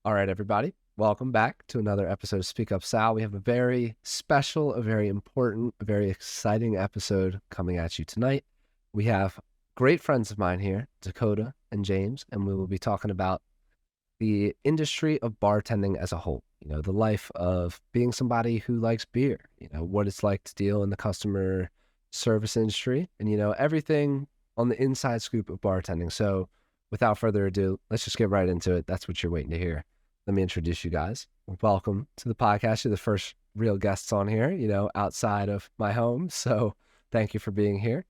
All right, everybody. Welcome back to another episode of Speak Up Sal. We have a very special, a very important, a very exciting episode coming at you tonight. We have great friends of mine here, Dakota and James, and we will be talking about the industry of bartending as a whole. The life of being somebody who likes beer, what it's like to deal in the customer service industry, and, everything on the inside scoop of bartending. So without further ado, let's just get right into it. That's what you're waiting to hear. Let me introduce you guys. Welcome to the podcast. You're the first real guests on here, outside of my home. So thank you for being here.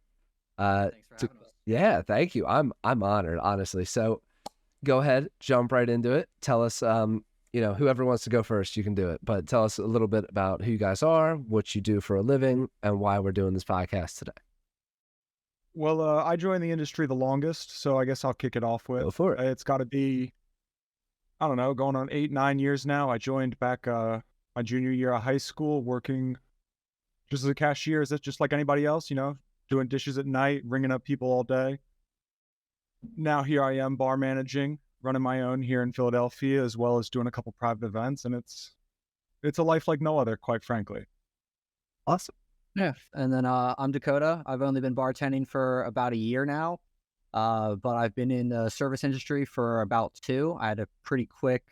Thanks for having us. Yeah, thank you. I'm honored, honestly. So go ahead, jump right into it. Tell us, whoever wants to go first, you can do it. But tell us a little bit about who you guys are, what you do for a living, and why we're doing this podcast today. Well, I joined the industry the longest, so I guess I'll kick it off with. Go for it. It's got to be, I don't know, going on 8-9 years now. I joined back my junior year of high school, working just as a cashier, just like anybody else, doing dishes at night, ringing up people all day. Now here I am bar managing, running my own here in Philadelphia, as well as doing a couple private events, and it's a life like no other, quite frankly. Awesome. Yeah. And then I'm Dakota. I've only been bartending for about a year now, but I've been in the service industry for about 2. I had a pretty quick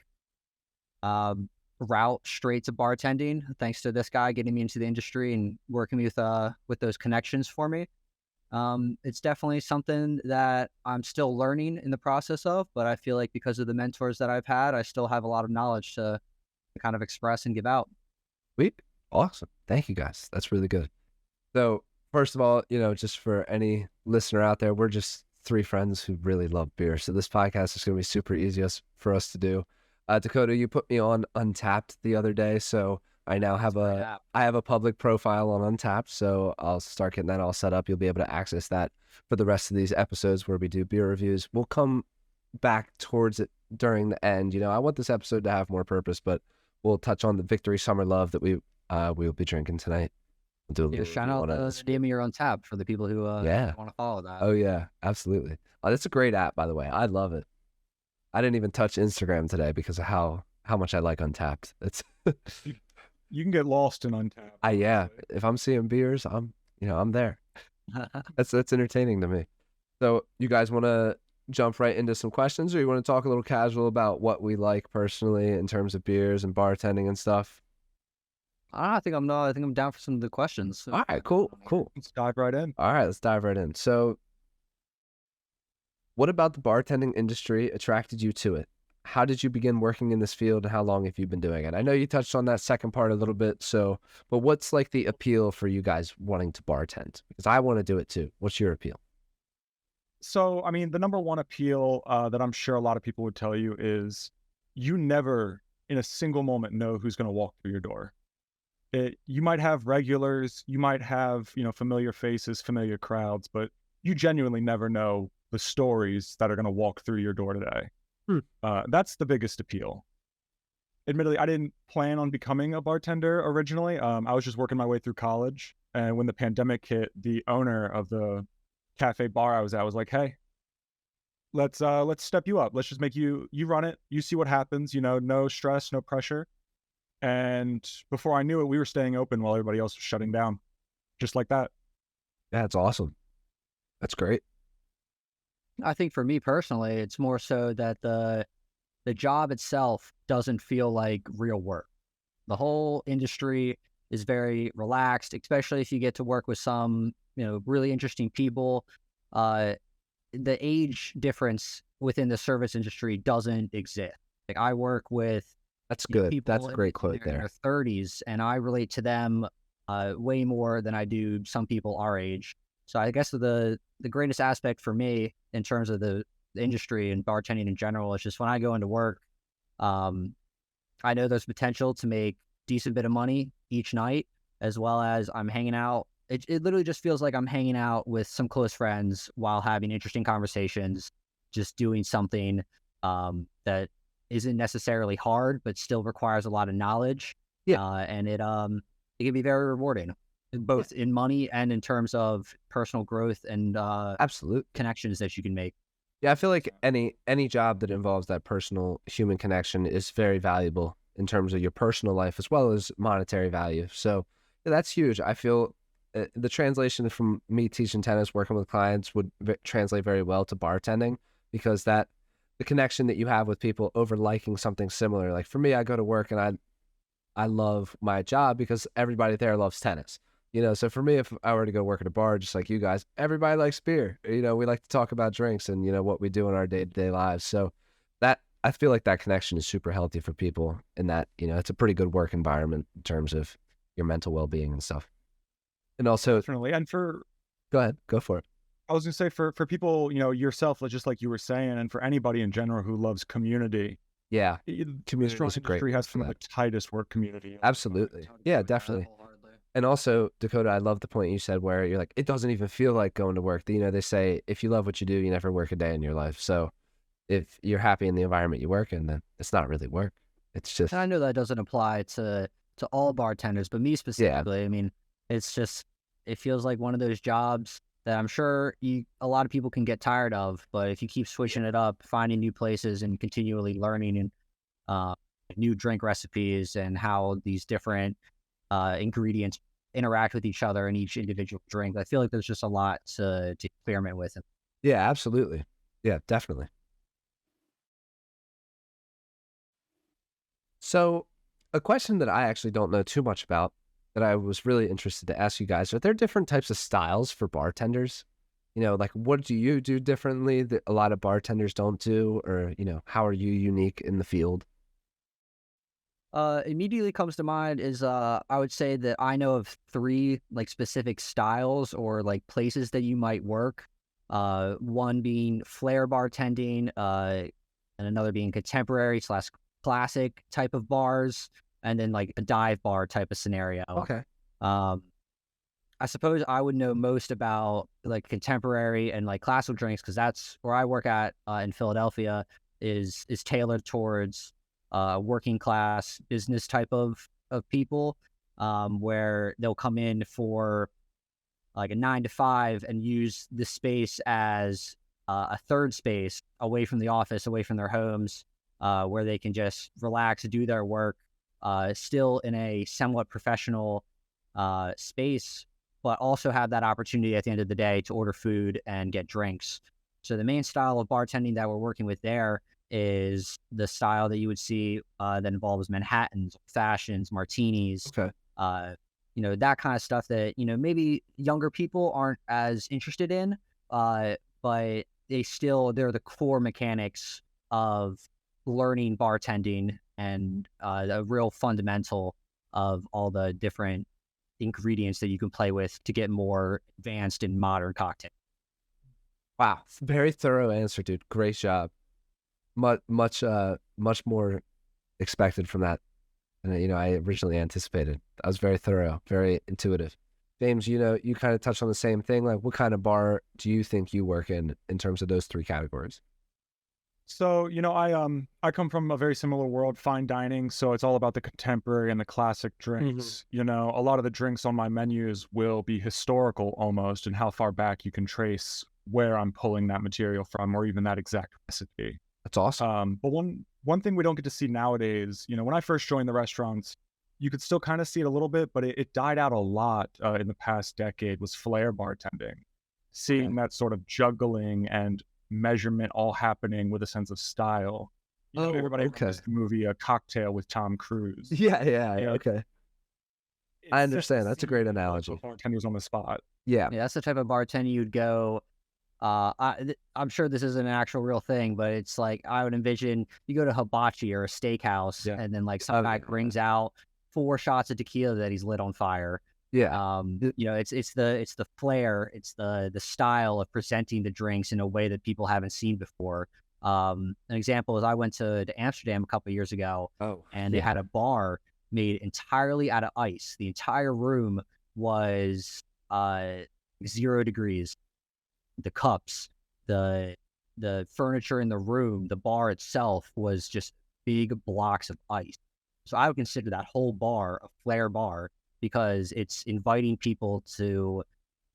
route straight to bartending, thanks to this guy getting me into the industry and working with those connections for me. It's definitely something that I'm still learning in the process of, but I feel like because of the mentors that I've had, I still have a lot of knowledge to kind of express and give out. Sweet. Awesome. Thank you, guys. That's really good. So first of all, just for any listener out there, we're just 3 friends who really love beer. So this podcast is going to be super easy for us to do. Dakota, you put me on Untappd the other day, so I now have I have a public profile on Untappd, so I'll start getting that all set up. You'll be able to access that for the rest of these episodes where we do beer reviews. We'll come back towards it during the end. I want this episode to have more purpose, but we'll touch on the Victory Summer Love that we will be drinking tonight. We'll do Shout out the DM you're on Untappd for the people who want to follow that. Oh yeah, absolutely. That's a great app, by the way. I love it. I didn't even touch Instagram today because of how much I like Untappd. It's you can get lost in Untappd. Yeah. If I'm seeing beers, I'm there. That's entertaining to me. So you guys want to jump right into some questions, or you want to talk a little casual about what we like personally in terms of beers and bartending and stuff? I think I'm down for some of the questions. All right, cool. Let's dive right in. All right, let's dive right in. So what about the bartending industry attracted you to it? How did you begin working in this field, and how long have you been doing it? I know you touched on that second part a little bit, but what's like the appeal for you guys wanting to bartend? Because I want to do it too. What's your appeal? So, I mean, the number one appeal that I'm sure a lot of people would tell you is you never in a single moment know who's going to walk through your door. You might have regulars, you might have, familiar faces, familiar crowds, but you genuinely never know the stories that are going to walk through your door today. That's the biggest appeal. Admittedly, I didn't plan on becoming a bartender originally. I was just working my way through college. And when the pandemic hit, the owner of the cafe bar I was at was like, hey, let's step you up. Let's just make you run it. You see what happens, no stress, no pressure. And before I knew it, we were staying open while everybody else was shutting down. Just like that. That's awesome. That's great. I think for me personally, it's more so that the job itself doesn't feel like real work. The whole industry is very relaxed, especially if you get to work with some, really interesting people. The age difference within the service industry doesn't exist. Like I work with That's good. That's a great quote there. In their 30s, and I relate to them way more than I do some people our age. So I guess the greatest aspect for me in terms of the industry and bartending in general is just when I go into work, I know there's potential to make decent bit of money each night, as well as I'm hanging out. It literally just feels like I'm hanging out with some close friends while having interesting conversations, just doing something that isn't necessarily hard, but still requires a lot of knowledge. Yeah. And it can be very rewarding, both in money and in terms of personal growth and absolute connections that you can make. Yeah, I feel like any job that involves that personal human connection is very valuable in terms of your personal life as well as monetary value. So yeah, that's huge. I feel the translation from me teaching tennis, working with clients would translate very well to bartending because that the connection that you have with people over liking something similar. Like for me, I go to work and I love my job because everybody there loves tennis. So for me, if I were to go work at a bar, just like you guys, everybody likes beer. We like to talk about drinks and, what we do in our day-to-day lives. So that, I feel like that connection is super healthy for people and that, it's a pretty good work environment in terms of your mental well-being and stuff. And also, Definitely. And go ahead, go for it. I was gonna say for people, yourself, just like you were saying, and for anybody in general who loves community, Yeah. the Community restaurant is a great industry has for some of that. the tightest work community. Absolutely. Yeah, definitely. And also, Dakota, I love the point you said where you're like, it doesn't even feel like going to work. They say, if you love what you do, you never work a day in your life. So if you're happy in the environment you work in, then it's not really work. It's just, And I know that doesn't apply to all bartenders, but me yeah, specifically, I mean, it's just, it feels like one of those jobs that I'm sure a lot of people can get tired of, but if you keep switching it up, finding new places and continually learning and new drink recipes and how these different ingredients interact with each other in each individual drink, I feel like there's just a lot to experiment with. yeah, absolutely. Yeah, definitely. So a question that I actually don't know too much about that I was really interested to ask you guys, are there different types of styles for bartenders? Like what do you do differently that a lot of bartenders don't do? Or, how are you unique in the field? Immediately comes to mind is I would say that I know of three like specific styles or like places that you might work. One being flair bartending, and another being contemporary slash classic type of bars, and then like a dive bar type of scenario. Okay. Um, I suppose I would know most about like contemporary and like classical drinks because that's where I work at in Philadelphia is tailored towards working class business type of people, where they'll come in for like a 9 to 5 and use the space as a third space away from the office, away from their homes, where they can just relax, do their work, still in a somewhat professional space, but also have that opportunity at the end of the day to order food and get drinks. So the main style of bartending that we're working with there is the style that you would see that involves Manhattans, fashions, martinis, Okay. that kind of stuff that, maybe younger people aren't as interested in, but they're the core mechanics of learning bartending and a real fundamental of all the different ingredients that you can play with to get more advanced in modern cocktail. Wow. Very thorough answer, dude. Great job. Much more expected from that than, I originally anticipated. That was very thorough, very intuitive. James, you kind of touched on the same thing. Like, what kind of bar do you think you work in terms of those three categories? So, I come from a very similar world, fine dining. So it's all about the contemporary and the classic drinks. A lot of the drinks on my menus will be historical almost, and how far back you can trace where I'm pulling that material from, or even that exact recipe. That's awesome. But one thing we don't get to see nowadays, when I first joined the restaurants, you could still kind of see it a little bit, but it died out a lot in the past decade, was flair bartending. Seeing that sort of juggling and measurement all happening with a sense of style. Everybody remembers the movie A Cocktail with Tom Cruise. Yeah. You know, Okay. it's I just understand. That's a great seeing analogy. bartenders on the spot. Yeah. Yeah, that's the type of bartender you'd go. I'm sure this isn't an actual real thing, but it's like I would envision you go to hibachi or a steakhouse, Yeah. and then like some guy brings out 4 shots of tequila that he's lit on fire. Yeah. It's the flair, it's the style of presenting the drinks in a way that people haven't seen before. An example is I went to Amsterdam a couple of years ago, Oh, and they had a bar made entirely out of ice. The entire room was 0 degrees. The cups, the furniture in the room, the bar itself was just big blocks of ice. So I would consider that whole bar a flair bar because it's inviting people to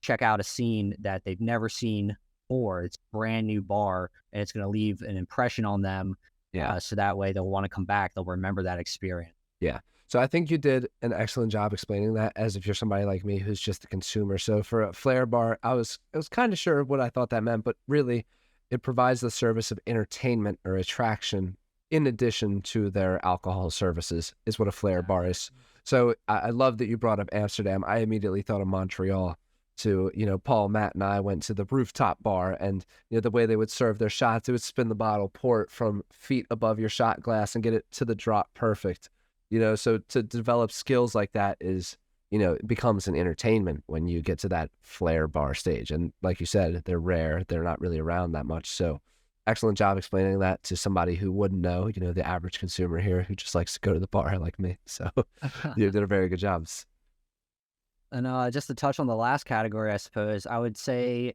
check out a scene that they've never seen before. It's a brand new bar, and it's going to leave an impression on them. Yeah. So that way they'll want to come back. They'll remember that experience. Yeah. So I think you did an excellent job explaining that, as if you're somebody like me who's just a consumer. So for a flair bar, I was kind of sure of what I thought that meant, but really it provides the service of entertainment or attraction in addition to their alcohol services is what a flair bar is. So I love that you brought up Amsterdam. I immediately thought of Montreal to, Paul, Matt, and I went to the rooftop bar, and, the way they would serve their shots, they would spin the bottle, pour it from feet above your shot glass and get it to the drop perfect. So to develop skills like that is, it becomes an entertainment when you get to that flair bar stage. And like you said, they're rare. They're not really around that much. So excellent job explaining that to somebody who wouldn't know, the average consumer here who just likes to go to the bar like me. So you did a very good job. And just to touch on the last category, I suppose, I would say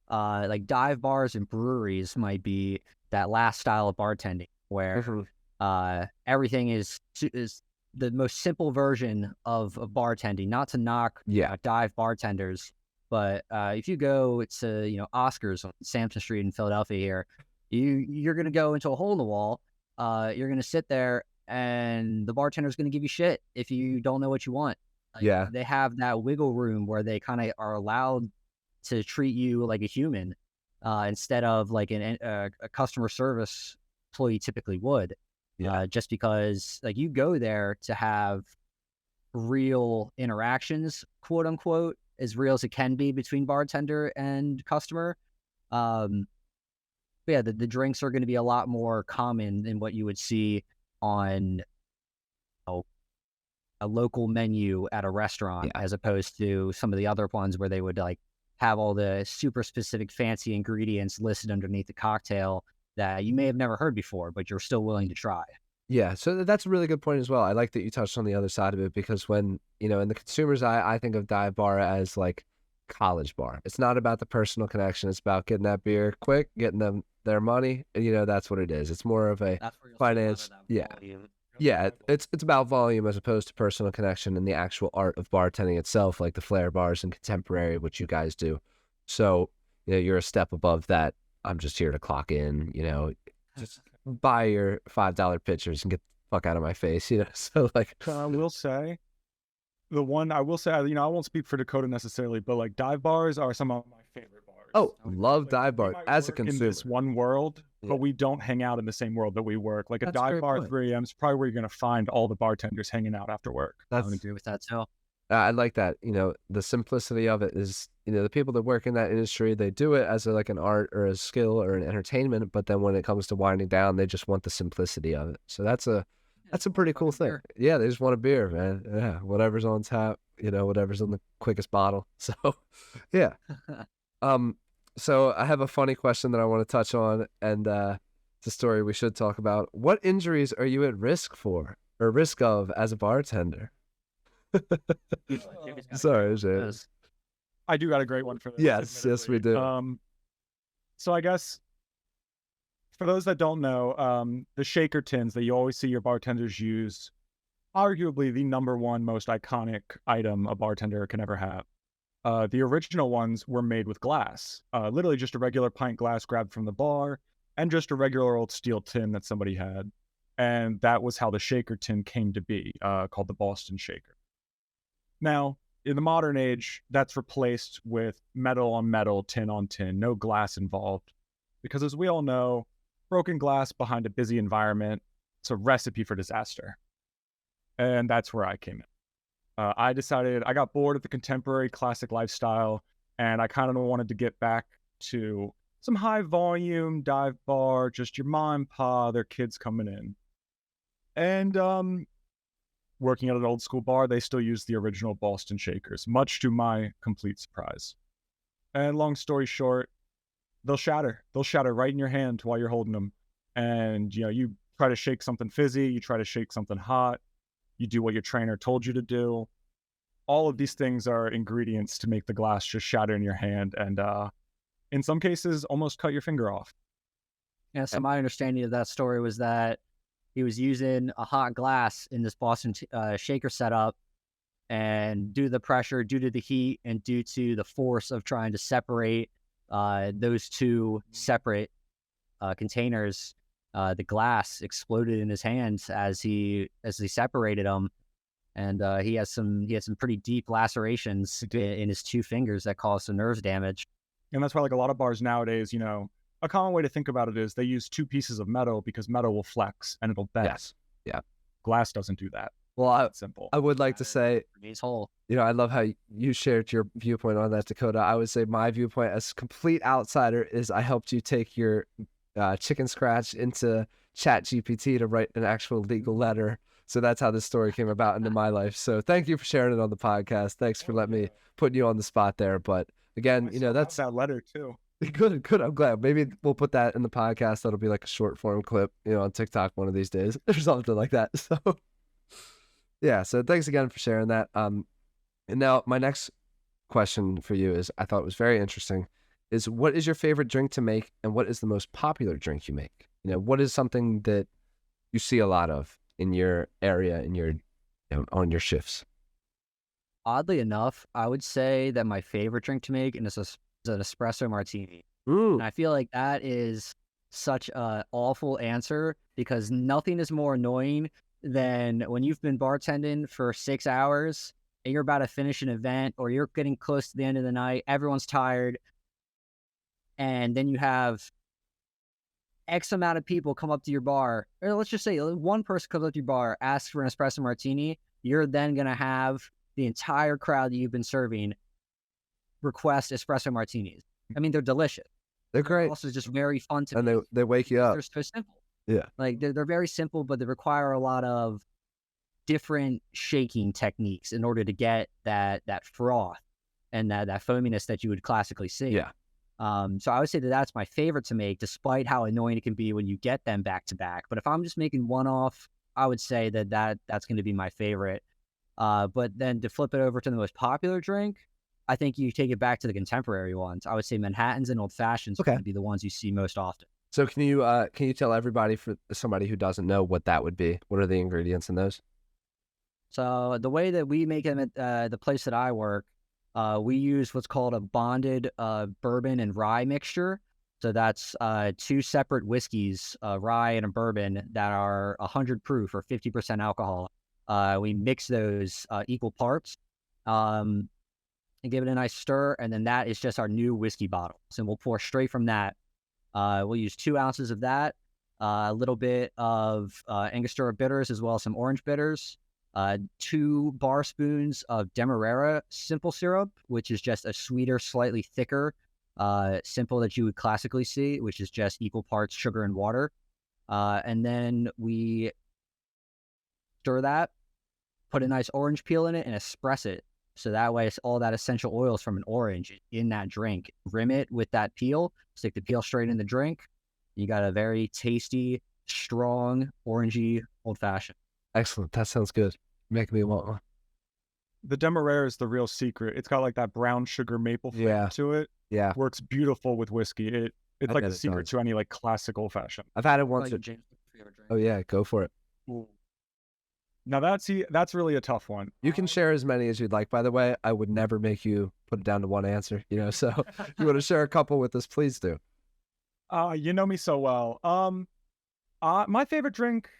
like dive bars and breweries might be that last style of bartending where everything is the most simple version of bartending. Not to knock dive bartenders, but if you go to Oscars on Sampson Street in Philadelphia here, you're gonna go into a hole in the wall. You're gonna sit there, and the bartender's gonna give you shit if you don't know what you want. They have that wiggle room where they kind of are allowed to treat you like a human instead of like a customer service employee typically would. Just because like you go there to have real interactions, quote unquote, as real as it can be between bartender and customer. But the drinks are going to be a lot more common than what you would see on a local menu at a restaurant, as opposed to some of the other ones where they would like have all the super specific fancy ingredients listed underneath the cocktail that you may have never heard before, but you're still willing to try. Yeah, so that's a really good point as well. I like that you touched on the other side of it because when, in the consumer's eye, I think of dive bar as like college bar. It's not about the personal connection. It's about getting that beer quick, getting them their money. And, that's what it is. It's more of a finance. Yeah, it's about volume as opposed to personal connection and the actual art of bartending itself, like the flair bars and contemporary, which you guys do. So, you're a step above that. I'm just here to clock in, just buy your $5 pitchers and get the fuck out of my face, So like, I will say, I won't speak for Dakota necessarily, but like dive bars are some of my favorite bars. Oh, love dive bar as a in consumer. this one world, but we don't hang out in the same world that we work. Like a dive bar at 3 a.m. is probably where you're going to find all the bartenders hanging out after work. I would agree with that too. I like that. The simplicity of it is, the people that work in that industry, they do it as an art or a skill or an entertainment. But then when it comes to winding down, they just want the simplicity of it. So that's a pretty cool thing. Beer. Yeah, they just want a beer, man. Yeah, whatever's on tap, whatever's in the quickest bottle. So, yeah. So I have a funny question that I want to touch on, and it's a story we should talk about. What injuries are you at risk for or risk of as a bartender? Sorry, Jay. I do got a great one for this. Yes, we do. So I guess for those that don't know, the shaker tins that you always see your bartenders use, arguably the number one most iconic item a bartender can ever have. The original ones were made with glass, literally just a regular pint glass grabbed from the bar and just a regular old steel tin that somebody had. And that was how the shaker tin came to be, called the Boston Shaker. Now, in the modern age, that's replaced with metal on metal, tin on tin, no glass involved. Because as we all know, broken glass behind a busy environment, it's a recipe for disaster. And that's where I came in. I got bored of the contemporary classic lifestyle, and I kind of wanted to get back to some high volume dive bar, just your mom and pa, their kids coming in. And working at an old school bar, they still use the original Boston Shakers, much to my complete surprise. And long story short, they'll shatter. They'll shatter right in your hand while you're holding them. And, you try to shake something fizzy, you try to shake something hot, you do what your trainer told you to do. All of these things are ingredients to make the glass just shatter in your hand and, in some cases, almost cut your finger off. Yeah, so my understanding of that story was that he was using a hot glass in this Boston shaker setup, and due to the pressure, due to the heat, and due to the force of trying to separate those two separate containers, the glass exploded in his hands as he separated them, and he had some pretty deep lacerations in his two fingers that caused some nerve damage. And that's why, like, a lot of bars nowadays, you know, a common way to think about it is they use two pieces of metal because metal will flex and it'll bend. Yes. Yeah. Glass doesn't do that. Well, It's simple. I would like to say, Remains whole. you know, I love how you shared your viewpoint on that, Dakota. I would say my viewpoint as a complete outsider is I helped you take your chicken scratch into ChatGPT to write an actual legal letter. So that's how this story came about into my life. So thank you for sharing it on the podcast. Thanks for letting me put you on the spot there. But again, you know, that's that letter too. good. I'm glad. Maybe we'll put that in the podcast. That'll be like a short form clip, you know, on TikTok one of these days or something like that. So yeah. So thanks again for sharing that. And now my next question for you is, I thought it was very interesting, is what is your favorite drink to make and what is the most popular drink you make? You know, what is something that you see a lot of in your area, in your, you know, on your shifts? Oddly enough, I would say that my favorite drink to make is an espresso martini. Ooh, And I feel like that is such a awful answer because nothing is more annoying than when you've been bartending for 6 hours and you're about to finish an event or you're getting close to the end of the night, everyone's tired, and then you have X amount of people come up to your bar, or let's just say one person comes up to your bar, asks for an espresso martini. You're then going to have the entire crowd that you've been serving request espresso martinis. I mean, they're delicious. they're great. Also, just very fun to And make. they wake you up. They're so simple. Yeah. Like they're very simple, but they require a lot of different shaking techniques in order to get that froth and that foaminess that you would classically see. Yeah. So I would say that that's my favorite to make, despite how annoying it can be when you get them back to back. But if I'm just making one off, I would say that's going to be my favorite. But then to flip it over to the most popular drink, I think you take it back to the contemporary ones. I would say Manhattans and Old Fashions are going to be the ones you see most often. So can you tell everybody, for somebody who doesn't know, what that would be? What are the ingredients in those? So the way that we make them at the place that I work, we use what's called a bonded bourbon and rye mixture. So that's two separate whiskeys, rye and a bourbon, that are 100 proof or 50% alcohol. We mix those equal parts and give it a nice stir. And then that is just our new whiskey bottle. So we'll pour straight from that. We'll use 2 ounces of that, a little bit of Angostura bitters, as well as some orange bitters, 2 bar spoons of Demerara simple syrup, which is just a sweeter, slightly thicker simple that you would classically see, which is just equal parts sugar and water. And then we stir that, put a nice orange peel in it, and espresso it. So that way, it's all that essential oils from an orange in that drink. Rim it with that peel, stick the peel straight in the drink. You got a very tasty, strong, orangey old fashioned. Excellent. That sounds good. Making me want one. The Demerara is the real secret. It's got like that brown sugar maple flavor Yeah. to it. Yeah. Works beautiful with whiskey. It's I like bet the it secret does. to any like classic old fashioned. I've had it once. James, favorite drink? Oh yeah, go for it. Now that's really a tough one. You can share as many as you'd like. By the way, I would never make you put it down to one answer. You know, so if you want to share a couple with us, please do. You know me so well. My favorite drink,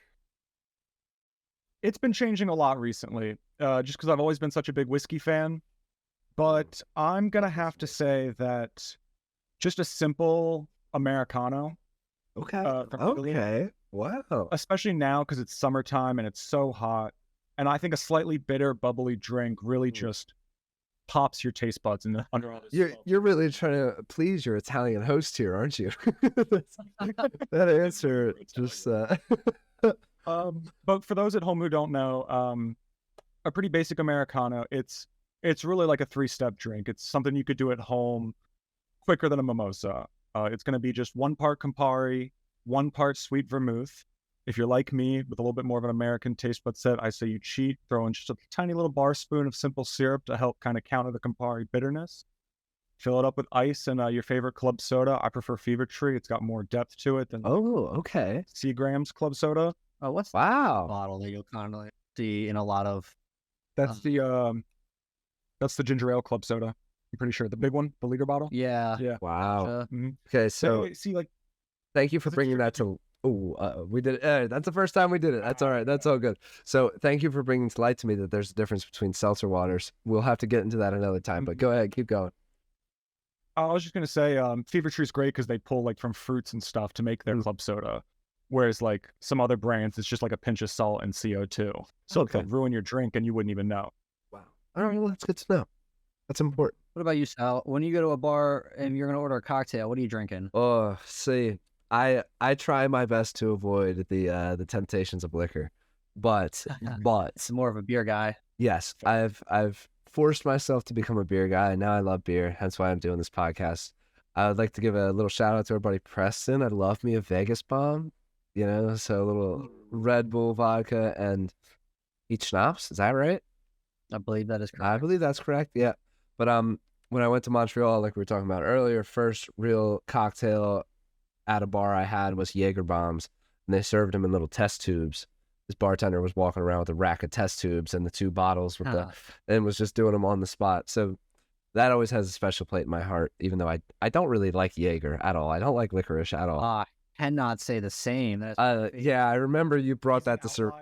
it's been changing a lot recently, just because I've always been such a big whiskey fan. But I'm gonna have to say that just a simple Americano, Okay. from Italy, Okay. Wow. especially now because it's summertime and it's so hot. And I think a slightly bitter, bubbly drink really just pops your taste buds under all this smoke. You're really trying to please your Italian host here, aren't you? That answer just. But for those at home who don't know, a pretty basic Americano, it's really like a 3-step drink. It's something you could do at home quicker than a mimosa. It's going to be just 1 part Campari, 1 part sweet vermouth. If you're like me, with a little bit more of an American taste bud set, I say you cheat, throw in just a tiny little bar spoon of simple syrup to help kind of counter the Campari bitterness. Fill it up with ice and your favorite club soda. I prefer Fever Tree. It's got more depth to it than Oh, okay. Seagram's club soda. Oh, what's the Wow. bottle that you'll kind of see in a lot of? That's the ginger ale club soda. I'm pretty sure the big one, the liter bottle. Yeah. Yeah. Wow. Gotcha. Mhm. Okay, so See, like, thank you for it's bringing that tricky. to. Oh, we did it. That's the first time we did it. That's all right. That's all good. So thank you for bringing to light to me that there's a difference between seltzer waters. We'll have to get into that another time. But go ahead, keep going. I was just gonna say, Fever Tree's great because they pull like from fruits and stuff to make their Mm. club soda, whereas like some other brands, it's just like a pinch of salt and CO2. So Okay. it could ruin your drink and you wouldn't even know. Wow. All right. Well, that's good to know. That's important. What about you, Sal? When you go to a bar and you're gonna order a cocktail, what are you drinking? Oh, see, I try my best to avoid the temptations of liquor, but It's more of a beer guy. yes, I've forced myself to become a beer guy, and now I love beer. Hence why I'm doing this podcast. I would like to give a little shout out to our buddy Preston. I love me a Vegas bomb, so a little Red Bull vodka and each schnapps. Is that right? I believe that is I correct. believe that's correct. Yeah. But when I went to Montreal, like we were talking about earlier, first real cocktail at a bar I had was Jaeger bombs, and they served them in little test tubes. This bartender was walking around with a rack of test tubes and the 2 bottles with Huh. and was just doing them on the spot. So that always has a special plate in my heart, even though I don't really like Jaeger at all. I don't like licorice at all. I cannot say the same. That's Yeah, I remember you brought that to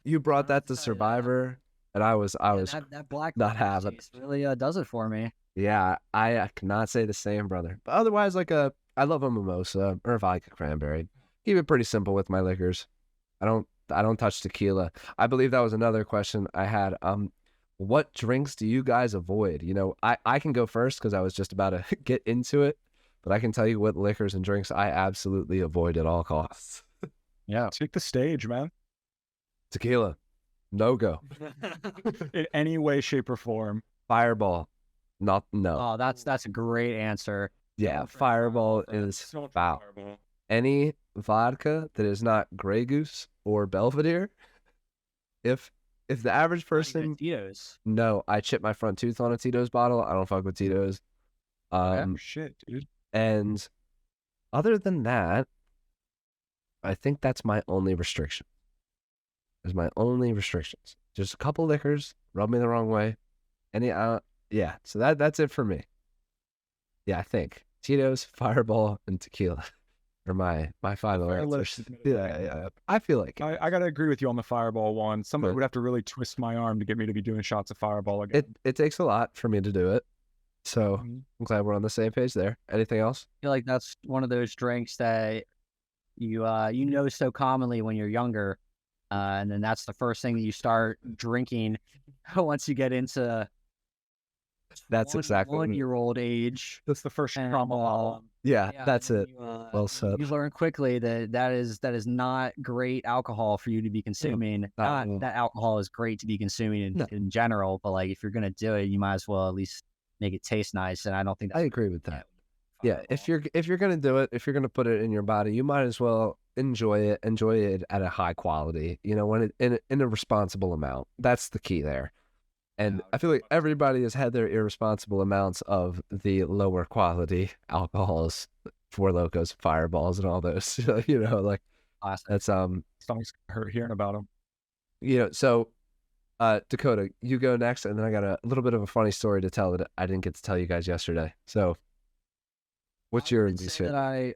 you brought that to Yeah. Survivor, and I was that black not pepper having. taste really does it for me. Yeah, I cannot say the same, brother. But otherwise, I love a mimosa or a vodka cranberry. Keep it pretty simple with my liquors. I don't touch tequila. I believe that was another question I had. What drinks do you guys avoid? I can go first because I was just about to get into it, but I can tell you what liquors and drinks I absolutely avoid at all costs. Yeah. Take the stage, man. Tequila, no go. In any way, shape, or form. Fireball, no. Oh, that's a great answer. Yeah, Fireball is foul. Any vodka that is not Grey Goose or Belvedere, if the average person, Tito's. no, I chip my front tooth on a Tito's bottle. I don't fuck with Tito's. Shit, dude. And other than that, I think that's my only restriction. There's my only restrictions. Just a couple liquors, rub me the wrong way. Yeah. So that's it for me. Yeah, I think Tito's, Fireball, and tequila are my final Fair answers. list. Yeah. I feel like I gotta agree with you on the Fireball one. Somebody Good. would have to really twist my arm to get me to be doing shots of Fireball again. it takes a lot for me to do it. So Mhm. I'm glad we're on the same page there. Anything else? I feel like that's one of those drinks that you know so commonly when you're younger, and then that's the first thing that you start drinking once you get into That's exactly what 1-year-old age. That's the first And, trauma. Yeah, that's and it. You, Well said. You learn quickly that is not great alcohol for you to be consuming. not- Not that alcohol is great to be consuming No. in general, but like if you're gonna do it, you might as well at least make it taste nice. And I don't think I that's agree with that. Yeah, if you're gonna do it, if you're gonna put it in your body, you might as well enjoy it at a high quality. When in a responsible amount. That's the key there. And I feel like everybody has had their irresponsible amounts of the lower quality alcohols, Four Locos, Fireballs, and all those. Like Classic. that's Stomach's hurt hearing about them. So Dakota, you go next, and then I got a little bit of a funny story to tell that I didn't get to tell you guys yesterday. So what's your wouldn't say that I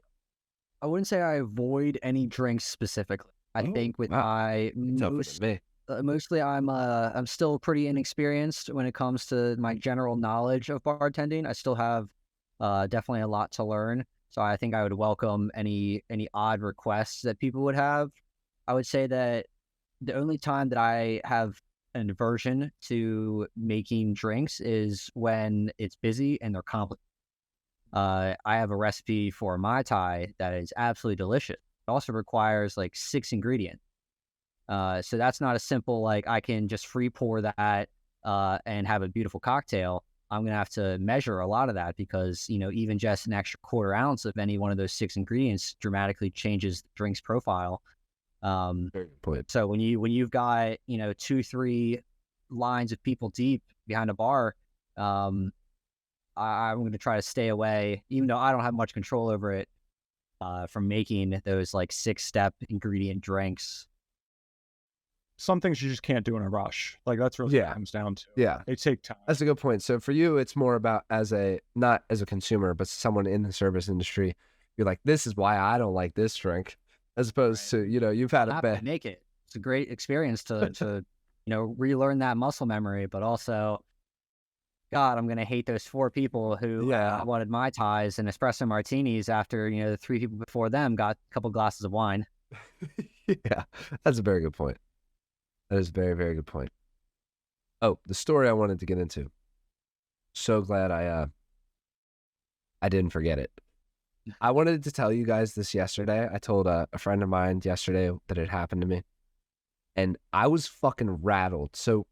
wouldn't say I avoid any drinks specifically. I Oh, think with wow. my Tougher than me. mostly I'm still pretty inexperienced when it comes to my general knowledge of bartending. I still have definitely a lot to learn. So I think I would welcome any odd requests that people would have. I would say that the only time that I have an aversion to making drinks is when it's busy and they're complicated. I have a recipe for Mai Tai that is absolutely delicious. It also requires like 6 ingredients. So that's not a simple, like I can just free pour that and have a beautiful cocktail. I'm going to have to measure a lot of that because, even just an extra quarter ounce of any one of those 6 ingredients dramatically changes the drink's profile. Very good point. So when you've got, 2-3 lines of people deep behind a bar, I'm going to try to stay away, even though I don't have much control over it, from making those like 6-step ingredient drinks. some things you just can't do in a rush. Like that's really what it comes down to. Yeah. They take time. That's a good point. So for you, it's more about not as a consumer, but someone in the service industry. You're like, this is why I don't like this drink, as opposed to, you've had a bad. Make it. It's a great experience to relearn that muscle memory, but also, God, I'm gonna hate those 4 people who wanted Mai Tais and espresso martinis after the 3 people before them got a couple glasses of wine. Yeah, that's a very good point. That is a very, very good point. Oh, the story I wanted to get into. So glad I didn't forget it. I wanted to tell you guys this yesterday. I told a friend of mine yesterday that it happened to me, and I was fucking rattled. So,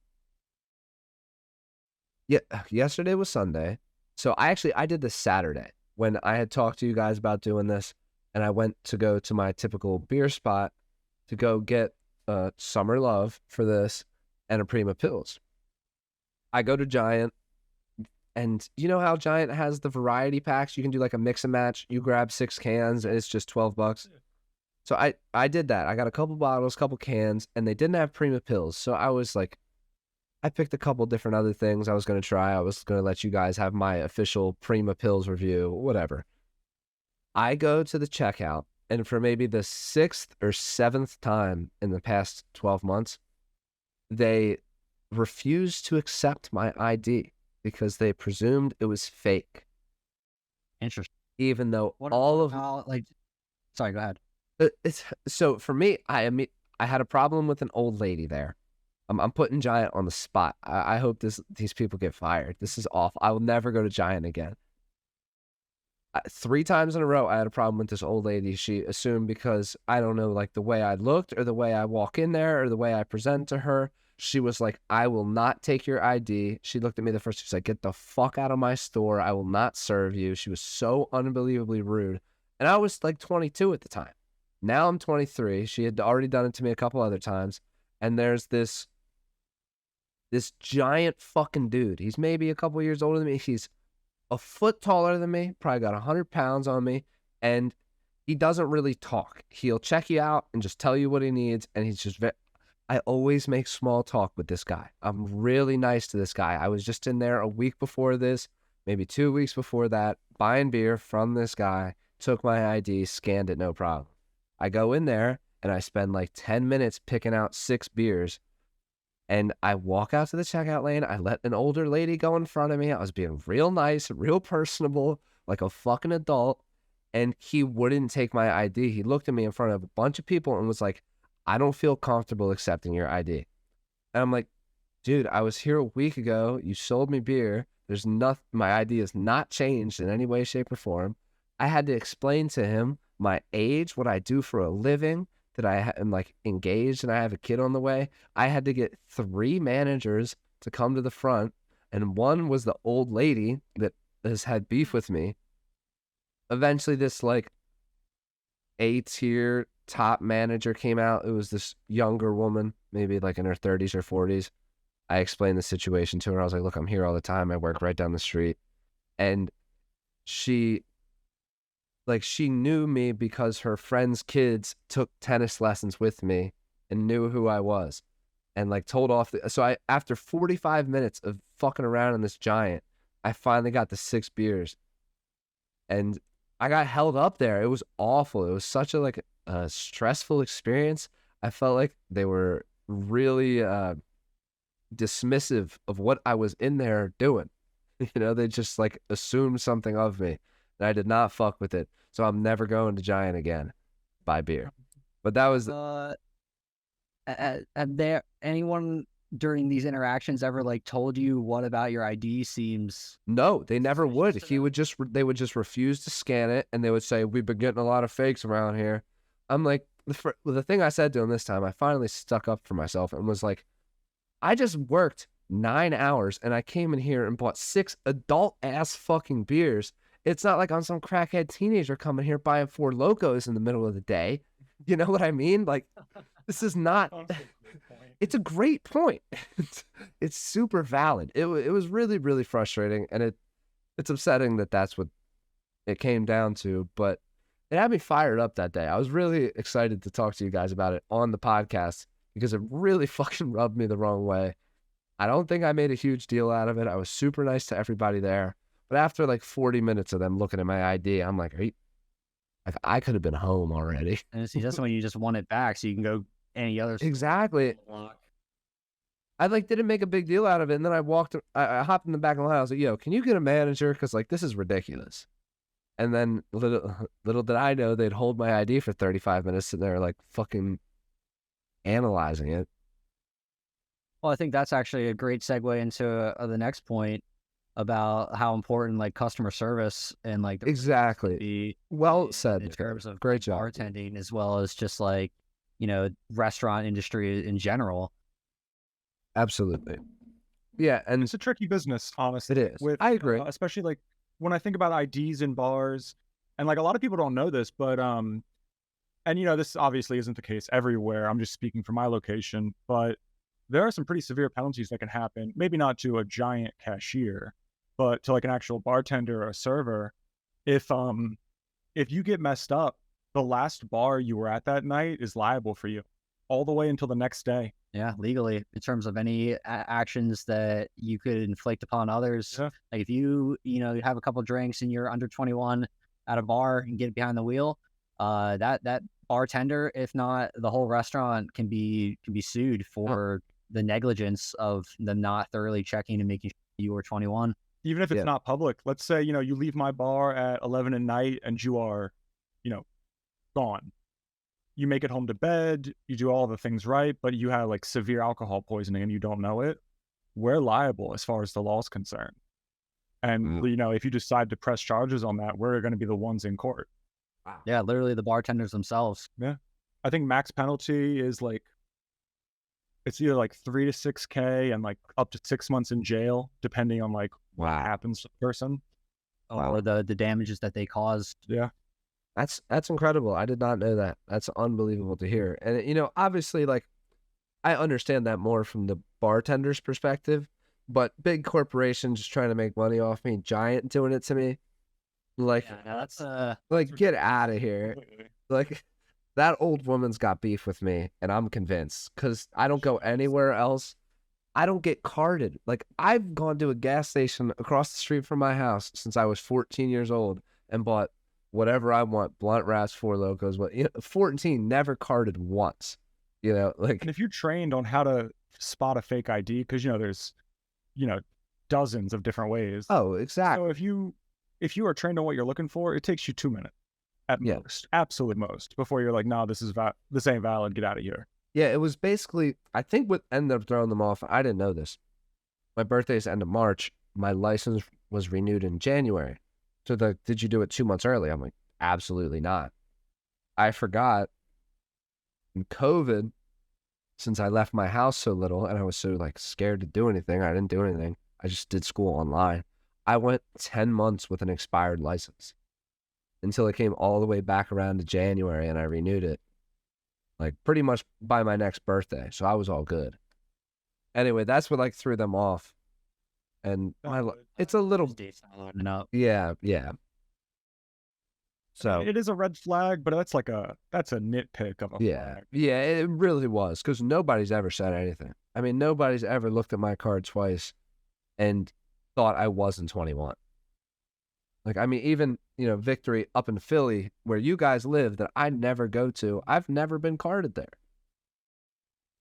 yeah, yesterday was Sunday. So I did this Saturday when I had talked to you guys about doing this, and I went to go to my typical beer spot to go get Summer Love for this and a Prima Pils. I go to Giant, and you know how Giant has the variety packs? You can do like a mix and match. You grab 6 cans, and it's just $12. So I did that. I got a couple bottles, couple cans, and they didn't have Prima Pils. So I was like, I picked a couple different other things I was going to try. I was going to let you guys have my official Prima Pils review, whatever. I go to the checkout, and for maybe the 6th or 7th time in the past 12 months, they refused to accept my ID because they presumed it was fake. Interesting. Even though sorry, go ahead. So for me, I had a problem with an old lady there. I'm putting Giant on the spot. I hope these people get fired. This is awful. I will never go to Giant again. 3 times in a row, I had a problem with this old lady. She assumed because, I don't know, like the way I looked or the way I walk in there or the way I present to her, she was like, I will not take your ID. She looked at me the first, she was like, get the fuck out of my store. I will not serve you. She was so unbelievably rude. And I was like 22 at the time. Now I'm 23. She had already done it to me a couple other times. And there's this giant fucking dude. He's maybe a couple years older than me. He's a foot taller than me, probably got 100 pounds on me, and he doesn't really talk. He'll check you out and just tell you what he needs, and he's just I always make small talk with this guy. I'm really nice to this guy. I was just in there a week before this, maybe 2 weeks before that, buying beer from this guy, took my ID, scanned it, no problem. I go in there, and I spend like 10 minutes picking out 6 beers, and I walk out to the checkout lane. I let an older lady go in front of me. I was being real nice, real personable, like a fucking adult, and he wouldn't take my ID. He looked at me in front of a bunch of people and was like, I don't feel comfortable accepting your ID. And I'm like, dude, I was here a week ago. You sold me beer. There's nothing, my ID is not changed in any way, shape, or form. I had to explain to him my age, what I do for a living, that I am like engaged and I have a kid on the way. I had to get 3 managers to come to the front, and one was the old lady that has had beef with me. Eventually this like A-tier top manager came out. It was this younger woman, maybe like in her 30s or 40s. I explained the situation to her. I was like, look, I'm here all the time. I work right down the street. And she knew me because her friend's kids took tennis lessons with me and knew who I was, and like told off. So after 45 minutes of fucking around in this Giant, I finally got the 6 beers, and I got held up there. It was awful. It was such a stressful experience. I felt like they were really dismissive of what I was in there doing. They just like assumed something of me, and I did not fuck with it. So I'm never going to Giant again. Buy beer. But that was. Have there anyone during these interactions ever like told you what about your ID seems? No, they never would. They would just refuse to scan it, and they would say, we've been getting a lot of fakes around here. I'm like, the thing I said to him this time, I finally stuck up for myself and was like, I just worked 9 hours and I came in here and bought 6 adult ass fucking beers. It's not like I'm some crackhead teenager coming here buying 4 Locos in the middle of the day. You know what I mean? Like, this is not. It's a great point. It's super valid. It was really, really frustrating, and it's upsetting that that's what it came down to. But it had me fired up that day. I was really excited to talk to you guys about it on the podcast because it really fucking rubbed me the wrong way. I don't think I made a huge deal out of it. I was super nice to everybody there. But after like 40 minutes of them looking at my ID, I'm like, like I could have been home already. And see, that's when you just want it back so you can go any other store. Exactly. I like didn't make a big deal out of it. And then I hopped in the back of the line. I was like, yo, can you get a manager? Because like, this is ridiculous. And then little did I know they'd hold my ID for 35 minutes and they're like fucking analyzing it. Well, I think that's actually a great segue into the next point about how important like customer service and like Exactly. be Well said. in terms of Great job. bartending, as well as just like, restaurant industry in general. Absolutely. Yeah. And It's a tricky business, honestly. it is. I agree. Especially like when I think about IDs in bars, and like a lot of people don't know this, but and this obviously isn't the case everywhere. I'm just speaking from my location, but there are some pretty severe penalties that can happen. Maybe not to a giant cashier, but to like an actual bartender or a server. If you get messed up, the last bar you were at that night is liable for you all the way until the next day. Yeah, legally, in terms of any actions that you could inflict upon others. Yeah. Like if you have a couple drinks and you're under 21 at a bar and get behind the wheel, that bartender, if not the whole restaurant, can be sued for the negligence of them not thoroughly checking and making sure you were 21. Even if it's not public. Let's say, you leave my bar at 11 at night and you are, gone. You make it home to bed, you do all the things right, but you have like severe alcohol poisoning and you don't know it. We're liable as far as the law is concerned. And, if you decide to press charges on that, we're going to be the ones in court. Wow. Yeah, literally the bartenders themselves. Yeah. I think max penalty is like, it's either like 3 to 6K and like up to 6 months in jail, depending on like what happens to the person. Or the damages that they caused. Yeah. That's incredible. I did not know that. That's unbelievable to hear. And obviously, like, I understand that more from the bartender's perspective, but big corporations just trying to make money off me, Giant doing it to me, like, that's like get out of here. Like, that old woman's got beef with me, and I'm convinced because I don't go anywhere else. I don't get carded. Like, I've gone to a gas station across the street from my house since I was 14 years old and bought whatever I want, blunt wraps, Four Locos, 14, never carded once, like. And if you're trained on how to spot a fake ID, because, there's, dozens of different ways. Oh, exactly. So if you are trained on what you're looking for, it takes you 2 minutes at most, absolute most, before you're like, no, this ain't valid, get out of here. Yeah, it was basically, I think what ended up throwing them off, I didn't know this. My birthday's end of March. My license was renewed in January. So did you do it 2 months early? I'm like, absolutely not. I forgot in COVID, since I left my house so little and I was so like scared to do anything, I didn't do anything. I just did school online. I went 10 months with an expired license until it came all the way back around to January and I renewed it like pretty much by my next birthday. So I was all good. Anyway, that's what like threw them off. And it's a little, yeah. So it is a red flag, but that's a nitpick of a flag. Yeah, it really was, because nobody's ever said anything. I mean, nobody's ever looked at my card twice and thought I wasn't 21. Like, I mean, even, Victory up in Philly, where you guys live, that I never go to, I've never been carded there.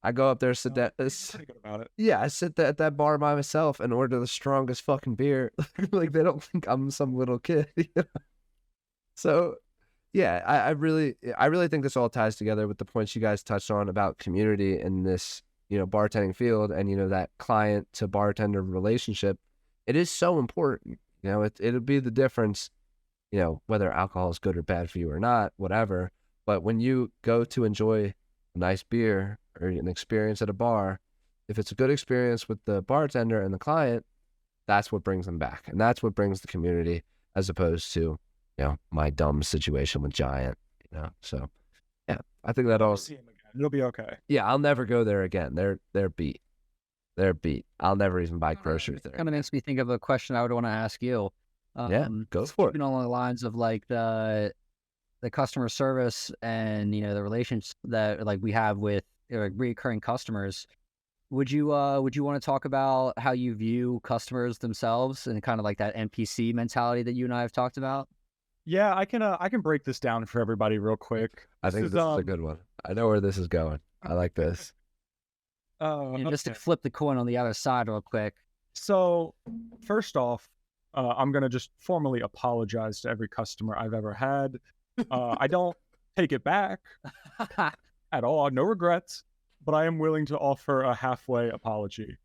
I go up there, sit down. Pretty good about it. Yeah, I sit at that bar by myself and order the strongest fucking beer. Like, they don't think I'm some little kid. So, yeah, I really think this all ties together with the points you guys touched on about community in this, bartending field, and that client to bartender relationship. It is so important. It'll be the difference, whether alcohol is good or bad for you or not, whatever. But when you go to enjoy a nice beer or an experience at a bar, if it's a good experience with the bartender and the client, that's what brings them back. And that's what brings the community, as opposed to, my dumb situation with Giant, So, yeah, I think that all. See him again. It'll be okay. Yeah, I'll never go there again. They're beat. They're beat. I'll never even buy groceries there. Kind of makes me think of a question I would want to ask you. Yeah, go for it. Keeping along the lines of like the customer service and the relations that like we have with recurring customers. Would you want to talk about how you view customers themselves and kind of like that NPC mentality that you and I have talked about? Yeah, I can break this down for everybody real quick. I think this is a good one. I know where this is going. I like this. Just to Okay. flip the coin on the other side real quick. So, first off, I'm gonna just formally apologize to every customer I've ever had. I don't take it back at all, no regrets, but I am willing to offer a halfway apology.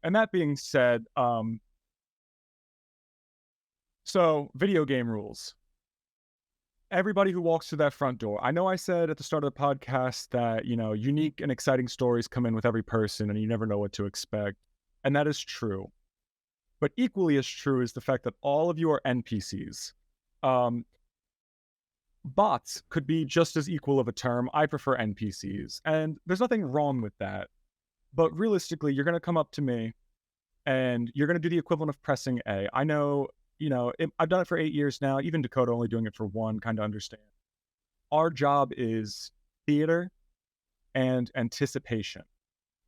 And that being said, so video game rules. Everybody who walks through that front door. I know I said at the start of the podcast that, unique and exciting stories come in with every person and you never know what to expect. And that is true. But equally as true is the fact that all of you are NPCs. Bots could be just as equal of a term. I prefer NPCs. And there's nothing wrong with that. But realistically, you're going to come up to me and you're going to do the equivalent of pressing A. I know, I've done it for 8 years now. Even Dakota only doing it for 1, kind of understand. Our job is theater and anticipation.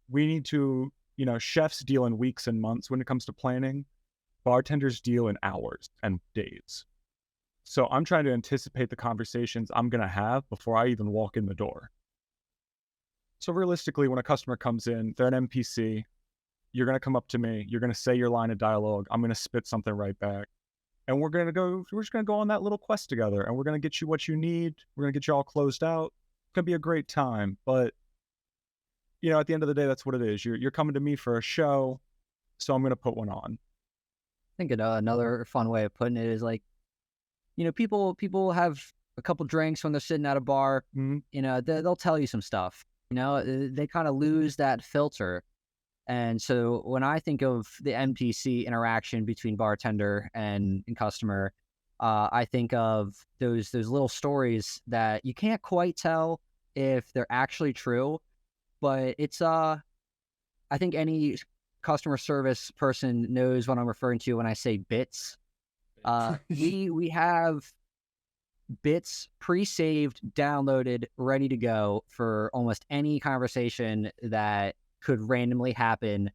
We need to, chefs deal in weeks and months when it comes to planning. Bartenders deal in hours and days. So I'm trying to anticipate the conversations I'm going to have before I even walk in the door. So realistically, when a customer comes in, they're an NPC. You're going to come up to me. You're going to say your line of dialogue. I'm going to spit something right back. And we're just going to go on that little quest together. And we're going to get you what you need. We're going to get you all closed out. It's going to be a great time. But, at the end of the day, that's what it is. You're coming to me for a show. So I'm going to put one on. I think another fun way of putting it is like, people have a couple drinks when they're sitting at a bar. Mm-hmm. They'll tell you some stuff. They kind of lose that filter. And so when I think of the NPC interaction between bartender and customer, I think of those little stories that you can't quite tell if they're actually true, but it's I think any customer service person knows what I'm referring to when I say bits. We have bits pre-saved, downloaded, ready to go for almost any conversation that could randomly happen.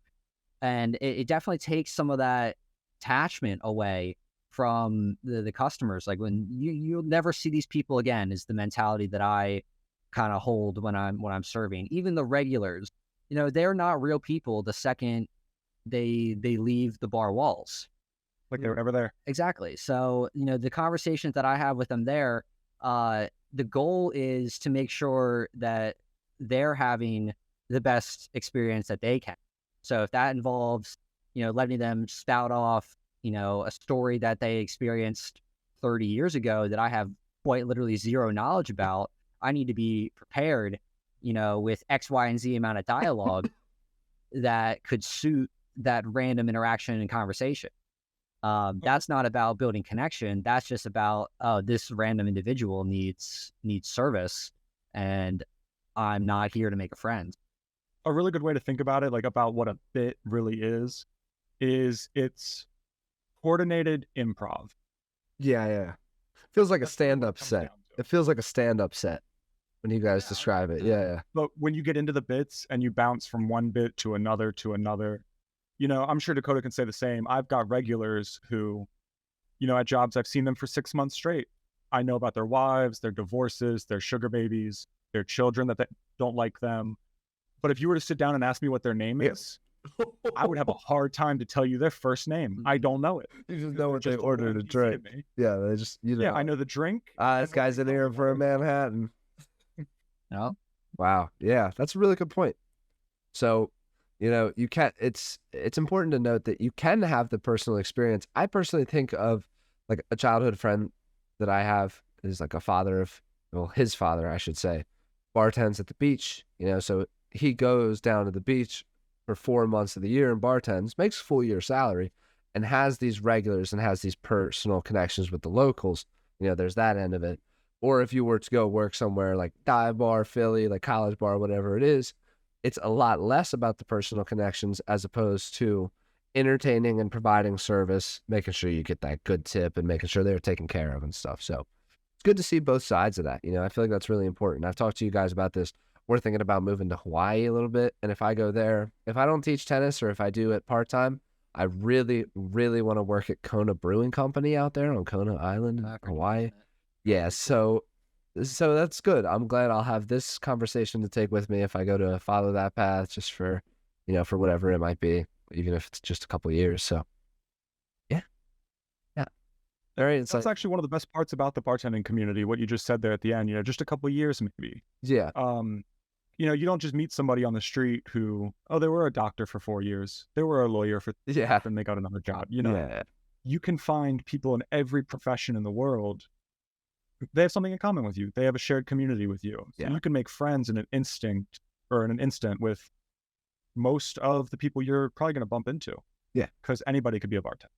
And it definitely takes some of that attachment away from the customers. Like when you'll never see these people again is the mentality that I kind of hold when I'm serving. Even the regulars, they're not real people the second they leave the bar walls. Like they were never there. Exactly. So, the conversations that I have with them there, the goal is to make sure that they're having the best experience that they can. So if that involves, letting them spout off, a story that they experienced 30 years ago that I have quite literally zero knowledge about, I need to be prepared, with X, Y, and Z amount of dialogue that could suit that random interaction and conversation. That's not about building connection. That's just about, this random individual needs service, and I'm not here to make a friend. A really good way to think about it, like about what a bit really is it's coordinated improv. Yeah. Feels like a That's really what stand-up it comes set. down to. It feels like a stand-up set when you guys describe it. Yeah. But when you get into the bits and you bounce from one bit to another, I'm sure Dakota can say the same. I've got regulars who, at jobs, I've seen them for 6 months straight. I know about their wives, their divorces, their sugar babies, their children that don't like them. But if you were to sit down and ask me what their name is, I would have a hard time to tell you their first name. I don't know it. You just know what they Just ordered to NPC drink. me. Yeah, they just, Yeah, I know the drink. this guy's in here for a Manhattan. No? Wow. Yeah, that's a really good point. So, you can't, it's important to note that you can have the personal experience. I personally think of like a childhood friend that I have is like a father of, his father, I should say, bartends at the beach, so he goes down to the beach for 4 months of the year and bartends, makes full year salary, and has these regulars and has these personal connections with the locals. There's that end of it. Or if you were to go work somewhere like dive bar, Philly, like college bar, whatever it is, it's a lot less about the personal connections as opposed to entertaining and providing service, making sure you get that good tip and making sure they're taken care of and stuff. So it's good to see both sides of that. I feel like that's really important. I've talked to you guys about this we're thinking about moving to Hawaii a little bit. And if I go there, if I don't teach tennis or if I do it part-time, I really, really want to work at Kona Brewing Company out there on Kona Island, Hawaii. Yeah, so that's good. I'm glad I'll have this conversation to take with me if I go to follow that path, just for, for whatever it might be, even if it's just a couple of years. So, yeah. All right. That's actually one of the best parts about the bartending community, what you just said there at the end, just a couple of years maybe. Yeah. You don't just meet somebody on the street who, they were a doctor for 4 years. They were a lawyer for and they got another job. You can find people in every profession in the world. They have something in common with you. They have a shared community with you. So you can make friends in an instant with most of the people you're probably going to bump into. Yeah. Because anybody could be a bartender.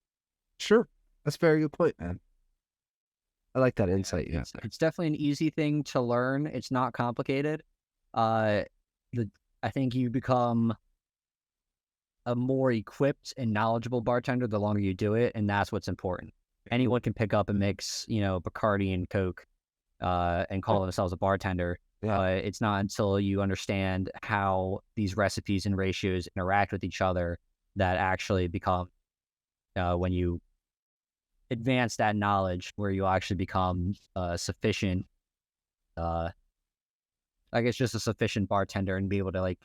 Sure. That's a very good point, man. I like that insight. Yeah. It's definitely an easy thing to learn. It's not complicated. I think you become a more equipped and knowledgeable bartender the longer you do it, and that's what's important. Anyone can pick up and mix, Bacardi and Coke, and call themselves a bartender. Yeah. It's not until you understand how these recipes and ratios interact with each other that actually become, when you advance that knowledge, where you'll actually become sufficient, just a sufficient bartender and be able to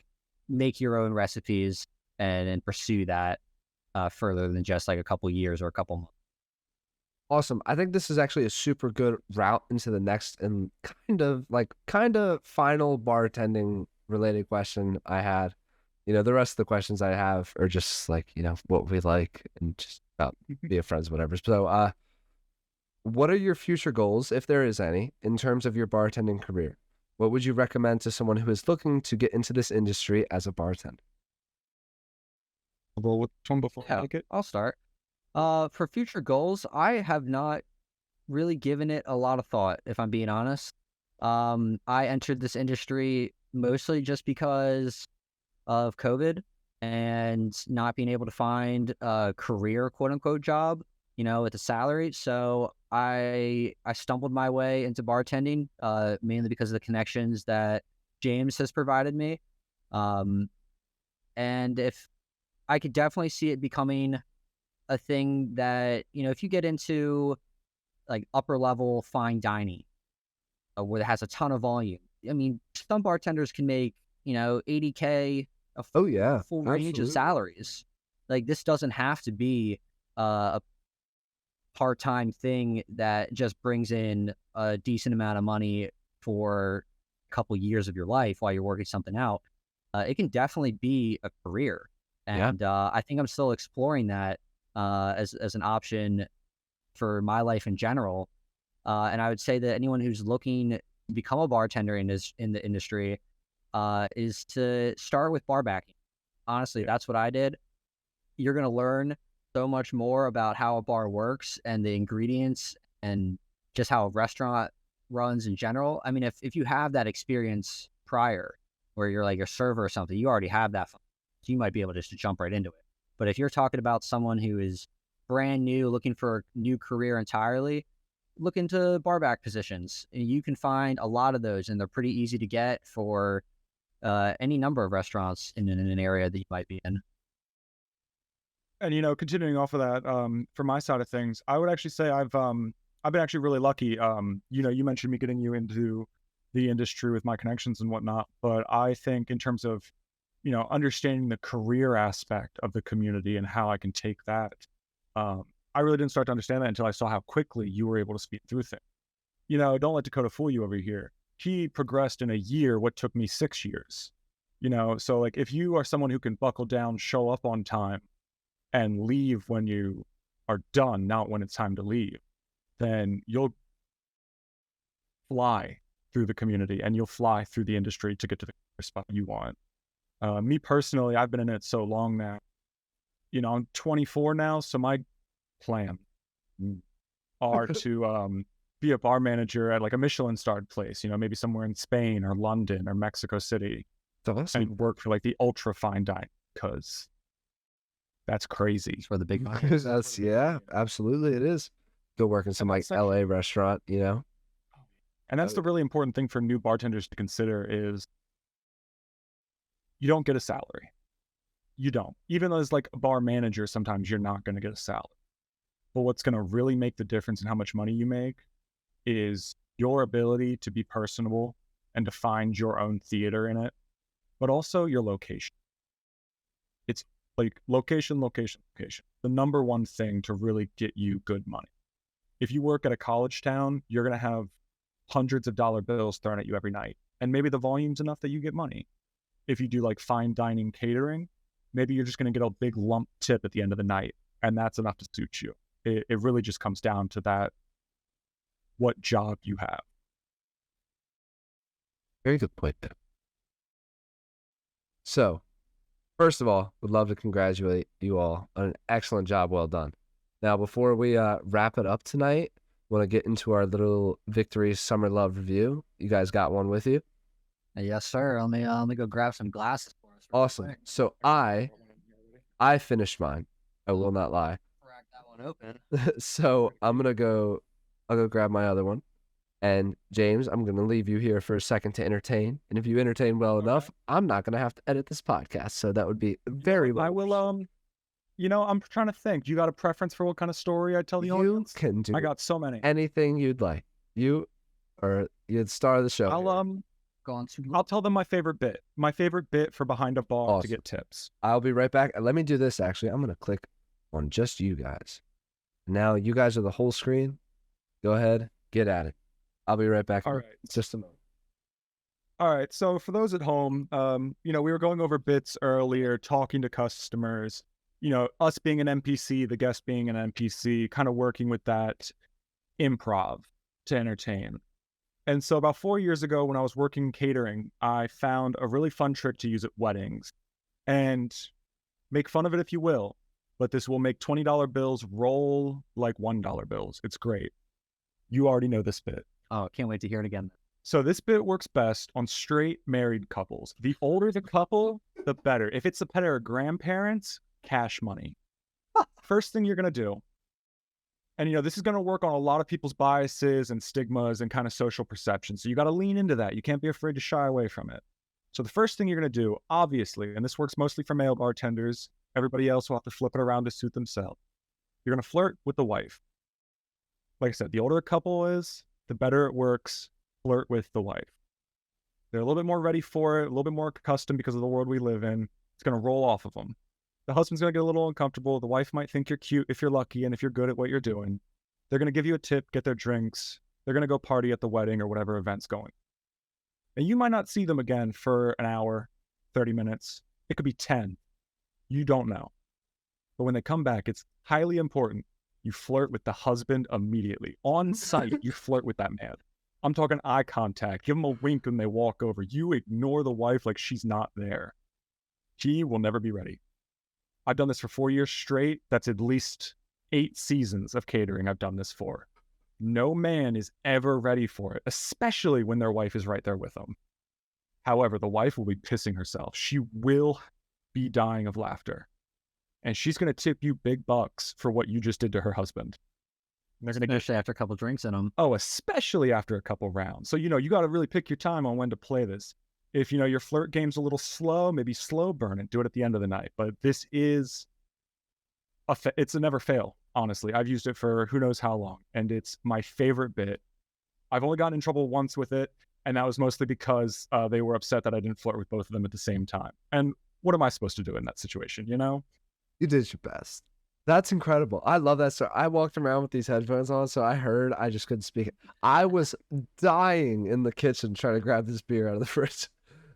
make your own recipes and pursue that further than just a couple years or a couple months. Awesome. I think this is actually a super good route into the next and kind of final bartending related question I had. The rest of the questions I have are just what we like and just about being friends, whatever. So, what are your future goals, if there is any, in terms of your bartending career? What would you recommend to someone who is looking to get into this industry as a bartender? Well, which one before I like it? I'll start. For future goals, I have not really given it a lot of thought, if I'm being honest. I entered this industry mostly just because of COVID and not being able to find a career, quote unquote, job, with a salary. So I stumbled my way into bartending, mainly because of the connections that James has provided me. And if I could definitely see it becoming a thing that, if you get into upper level fine dining, where it has a ton of volume. I mean, some bartenders can make, $80K, a full range of salaries. This doesn't have to be a part-time thing that just brings in a decent amount of money for a couple years of your life while you're working something out. It can definitely be a career. And I think I'm still exploring that as an option for my life in general. And I would say that anyone who's looking to become a bartender in the industry is to start with bar backing. Honestly, that's what I did. You're going to learn so much more about how a bar works and the ingredients and just how a restaurant runs in general. I mean, if you have that experience prior where you're a server or something, you already have that. So you might be able just to jump right into it. But if you're talking about someone who is brand new, looking for a new career entirely, look into barback positions. You can find a lot of those, and they're pretty easy to get for any number of restaurants in an area that you might be in. And continuing off of that, from my side of things, I would actually say I've been actually really lucky. You mentioned me getting you into the industry with my connections and whatnot, but I think in terms of understanding the career aspect of the community and how I can take that, I really didn't start to understand that until I saw how quickly you were able to speed through things. Don't let Dakota fool you over here. He progressed in a year what took me 6 years. So if you are someone who can buckle down, show up on time, and leave when you are done, not when it's time to leave, then you'll fly through the community and you'll fly through the industry to get to the spot you want. Me personally, I've been in it so long now. I'm 24 now, so my plan are to be a bar manager at a Michelin-starred place, maybe somewhere in Spain or London or Mexico City, and work for the ultra fine dining, because that's crazy. For the big That's absolutely it is. Go work in some LA restaurant, And that's the really important thing for new bartenders to consider is you don't get a salary. You don't. Even as like a bar manager, sometimes you're not going to get a salary. But what's going to really make the difference in how much money you make is your ability to be personable and to find your own theater in it, but also your location. It's like location. The number one thing to really get you good money. If you work at a college town, you're going to have hundreds of dollar bills thrown at you every night. And maybe the volume's enough that you get money. If you do like fine dining catering, maybe you're just going to get a big lump tip at the end of the night, and that's enough to suit you. It really just comes down to that, what job you have. Very good point there. So, first of all, would love to congratulate you all on an excellent job. Well done. Now, before we wrap it up tonight, want to get into our little victory summer love review. You guys got one with you? Yes, sir. Let me go grab some glasses for us. Awesome. Quick. So I finished mine. I will not lie. Crack that one open. So I'll go grab my other one. And James, I'm going to leave you here for a second to entertain. And if you entertain well enough, I'm not going to have to edit this podcast. So that would be very well. I will, I'm trying to think. You got a preference for what kind of story I tell the You audience? can do I got so many. anything you'd like. You are the star of the show. I'll tell them my favorite bit. My favorite bit for behind a bar Awesome. to get tips. I'll be right back. Let me do this, actually. I'm going to click on just you guys. Now you guys are the whole screen. Go ahead. Get at it. I'll be right back. All right. Just a moment. All right. So for those at home, we were going over bits earlier, talking to customers, us being an NPC, the guest being an NPC, kind of working with that improv to entertain. And so about 4 years ago, when I was working catering, I found a really fun trick to use at weddings. And make fun of it if you will, but this will make $20 bills roll like $1 bills. It's great. You already know this bit. Oh, can't wait to hear it again. So this bit works best on straight married couples. The older the couple, the better. If it's a pet or grandparents, cash money. First thing you're going to do, and this is going to work on a lot of people's biases and stigmas and kind of social perceptions. So you got to lean into that. You can't be afraid to shy away from it. So the first thing you're going to do, obviously, and this works mostly for male bartenders, everybody else will have to flip it around to suit themselves. You're going to flirt with the wife. Like I said, the older the couple is, the better it works. Flirt with the wife. They're a little bit more ready for it, a little bit more accustomed because of the world we live in. It's going to roll off of them. The husband's going to get a little uncomfortable. The wife might think you're cute if you're lucky and if you're good at what you're doing. They're going to give you a tip, get their drinks. They're going to go party at the wedding or whatever event's going. And you might not see them again for an hour, 30 minutes. It could be 10. You don't know. But when they come back, it's highly important you flirt with the husband immediately. On site, you flirt with that man. I'm talking eye contact. Give them a wink when they walk over. You ignore the wife like she's not there. She will never be ready. I've done this for 4 years straight. That's at least 8 seasons of catering I've done this for. No man is ever ready for it, especially when their wife is right there with them. However, the wife will be pissing herself. She will be dying of laughter. And she's going to tip you big bucks for what you just did to her husband. And they're going to especially after a couple drinks in them. Oh, especially after a couple rounds. So, you got to really pick your time on when to play this. If, your flirt game's a little slow, maybe slow burn it. Do it at the end of the night. But this is, it's a never fail, honestly. I've used it for who knows how long. And it's my favorite bit. I've only gotten in trouble once with it. And that was mostly because they were upset that I didn't flirt with both of them at the same time. And what am I supposed to do in that situation, You did your best. That's incredible. I love that story. I walked around with these headphones on, so I just couldn't speak. I was dying in the kitchen trying to grab this beer out of the fridge.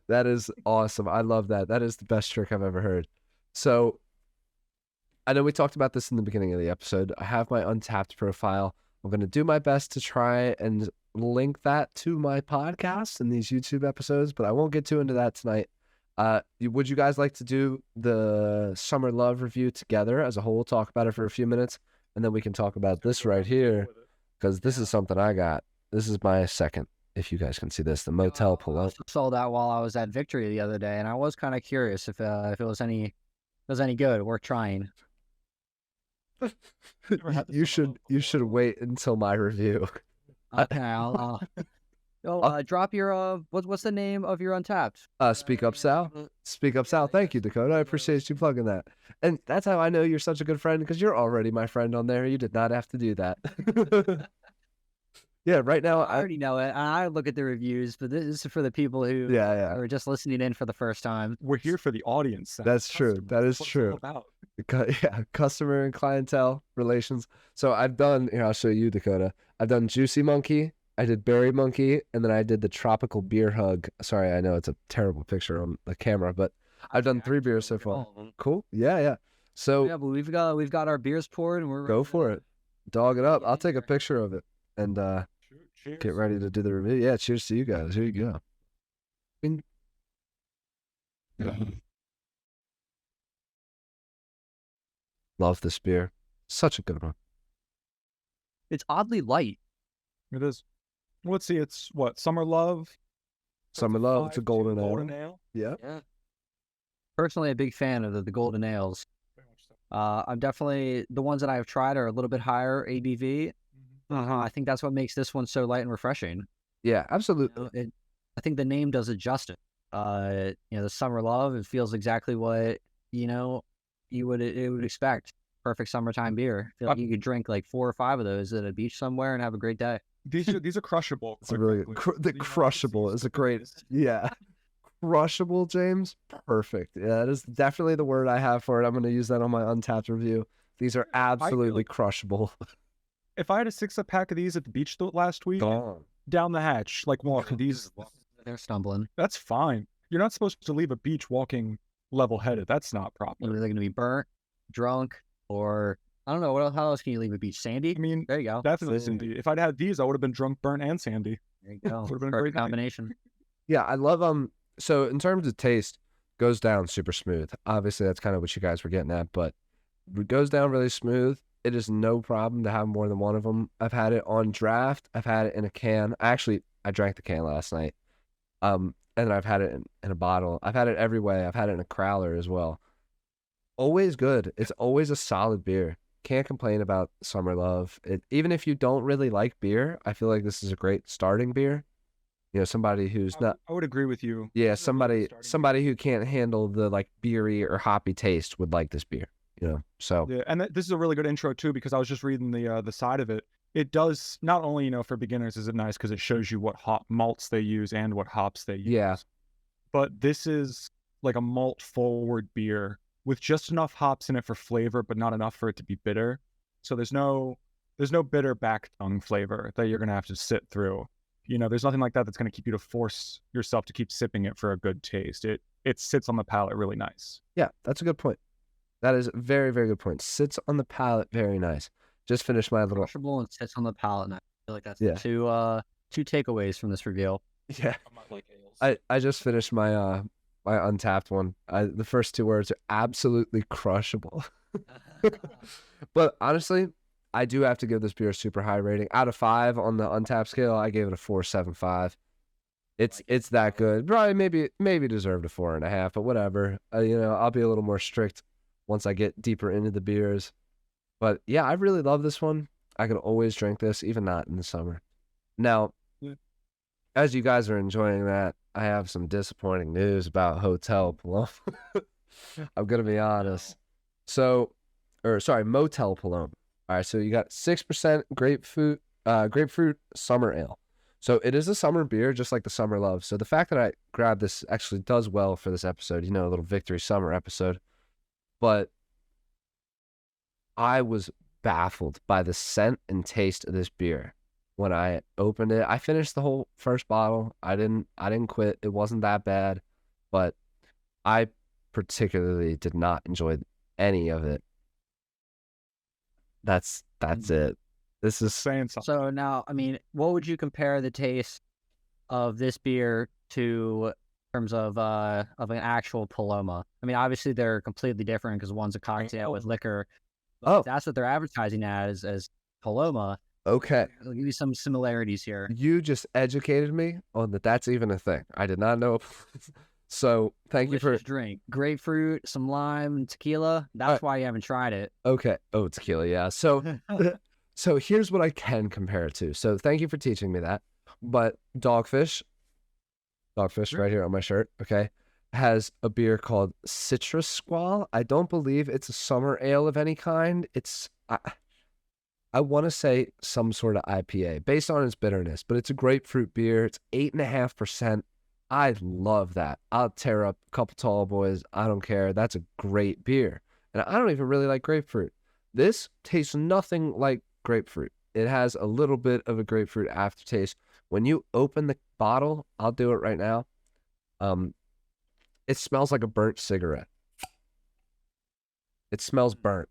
That is awesome. I love that. That is the best trick I've ever heard. So I know we talked about this in the beginning of the episode. I have my Untappd profile. I'm going to do my best to try and link that to my podcast and these YouTube episodes, but I won't get too into that tonight. Would you guys like to do the summer love review together as a whole? Talk about it for a few minutes, and then we can talk about this right here, because this is something I got. This is my second, if you guys can see this, the motel pull-up. I saw that while I was at Victory the other day, and I was kind of curious if it was any good. Worth trying. You should wait until my review. Okay, I'll Oh, drop your what's the name of your Untappd? Speak Up Sal. Speak Up Sal. Thank you, Dakota. I appreciate you plugging that. And that's how I know you're such a good friend, because you're already my friend on there. You did not have to do that. Yeah, right now I already know it. I look at the reviews, but this is for the people who are just listening in for the first time. We're here for the audience. That's true. That is true. Yeah, customer and clientele relations. So I've done, here, I'll show you, Dakota. I've done Juicy Monkey, I did Berry Monkey, and then I did the Tropical Beer Hug. Sorry, I know it's a terrible picture on the camera, but I've done 3 beers so far. Cool. Yeah. So yeah, but we've got our beers poured, and we're go for it. Dog it up. I'll take a picture of it and get ready to do the review. Yeah, cheers to you guys. Here you go. Bing. Love this beer. Such a good one. It's oddly light. It is. Let's see. It's what? Summer Love. Summer Love. It's a golden ale. Golden ale. Yeah. Personally, a big fan of the golden ales. I'm definitely, the ones that I've tried are a little bit higher ABV. I think that's what makes this one so light and refreshing. Yeah, absolutely. I think the name does it justice. The Summer Love, it feels exactly what it would expect. Perfect summertime beer. I feel like you could drink like 4 or 5 of those at a beach somewhere and have a great day. These are crushable. It's really the crushable is a great crushable, James. Perfect. Yeah, that is definitely the word I have for it. I'm going to use that on my Untappd review. These are absolutely crushable. If I had a 6-pack of these at the beach last week, down the hatch, like walking these, they're stumbling. That's fine. You're not supposed to leave a beach walking level-headed. That's not proper. Either they're going to be burnt, drunk, or I don't know. How else can you leave a beach? Sandy? I mean, there you go. Definitely sandy. If I'd had these, I would have been drunk, burnt, and sandy. There you go. Would have been a Perfect great combination. Yeah, I love So in terms of taste, goes down super smooth. Obviously, that's kind of what you guys were getting at, but it goes down really smooth. It is no problem to have more than one of them. I've had it on draft. I've had it in a can. I drank the can last night. And then I've had it in a bottle. I've had it every way. I've had it in a crowler as well. Always good. It's always a solid beer. Can't complain about Summer Love. Even if you don't really like beer, I feel like this is a great starting beer. Somebody who's not. I would agree with you. Yeah, somebody who can't handle the like beery or hoppy taste would like this beer. So yeah, and this is a really good intro too, because I was just reading the side of it. It does not only for beginners is it nice because it shows you what hop malts they use and what hops they use. Yeah, but this is like a malt forward beer with just enough hops in it for flavor, but not enough for it to be bitter. So there's no bitter back tongue flavor that you're gonna have to sit through. There's nothing like that that's gonna keep you to force yourself to keep sipping it for a good taste. It sits on the palate really nice. Yeah, that's a good point. That is a very, very good point. Sits on the palate very nice. Just finished my little crushable and sits on the palate, and I feel like that's two takeaways from this review. Yeah, I just finished my my Untappd one. The first 2 words are absolutely crushable. But honestly, I do have to give this beer a super high rating. Out of 5 on the Untappd scale, I gave it a 4.75. It's that good. Probably maybe deserved a 4.5, but whatever. I'll be a little more strict once I get deeper into the beers. But yeah, I really love this one. I could always drink this, even not in the summer. Now, as you guys are enjoying that, I have some disappointing news about Hotel Paloma. I'm going to be honest. Motel Paloma. All right, so you got 6% grapefruit summer ale. So it is a summer beer, just like the Summer Love. So the fact that I grabbed this actually does well for this episode, a little victory summer episode. But I was baffled by the scent and taste of this beer. When I opened it, I finished the whole first bottle. I didn't quit. It wasn't that bad, but I particularly did not enjoy any of it. That's it. This is saying something. So now, what would you compare the taste of this beer to in terms of an actual Paloma? Obviously they're completely different because one's a cocktail with liquor. But that's what they're advertising as Paloma. Okay. I'll give you some similarities here. You just educated me on that. That's even a thing. I did not know. So thank you for drink. Grapefruit, some lime, tequila. That's why you haven't tried it. Okay. Oh, tequila. Yeah. So, so here's what I can compare it to. So thank you for teaching me that. But Dogfish Sure. right here on my shirt, okay, has a beer called Citrus Squall. I don't believe it's a summer ale of any kind. I want to say some sort of IPA based on its bitterness, but it's a grapefruit beer. It's 8.5%. I love that. I'll tear up a couple tall boys. I don't care. That's a great beer. And I don't even really like grapefruit. This tastes nothing like grapefruit. It has a little bit of a grapefruit aftertaste. When you open the bottle, I'll do it right now. It smells like a burnt cigarette. It smells burnt.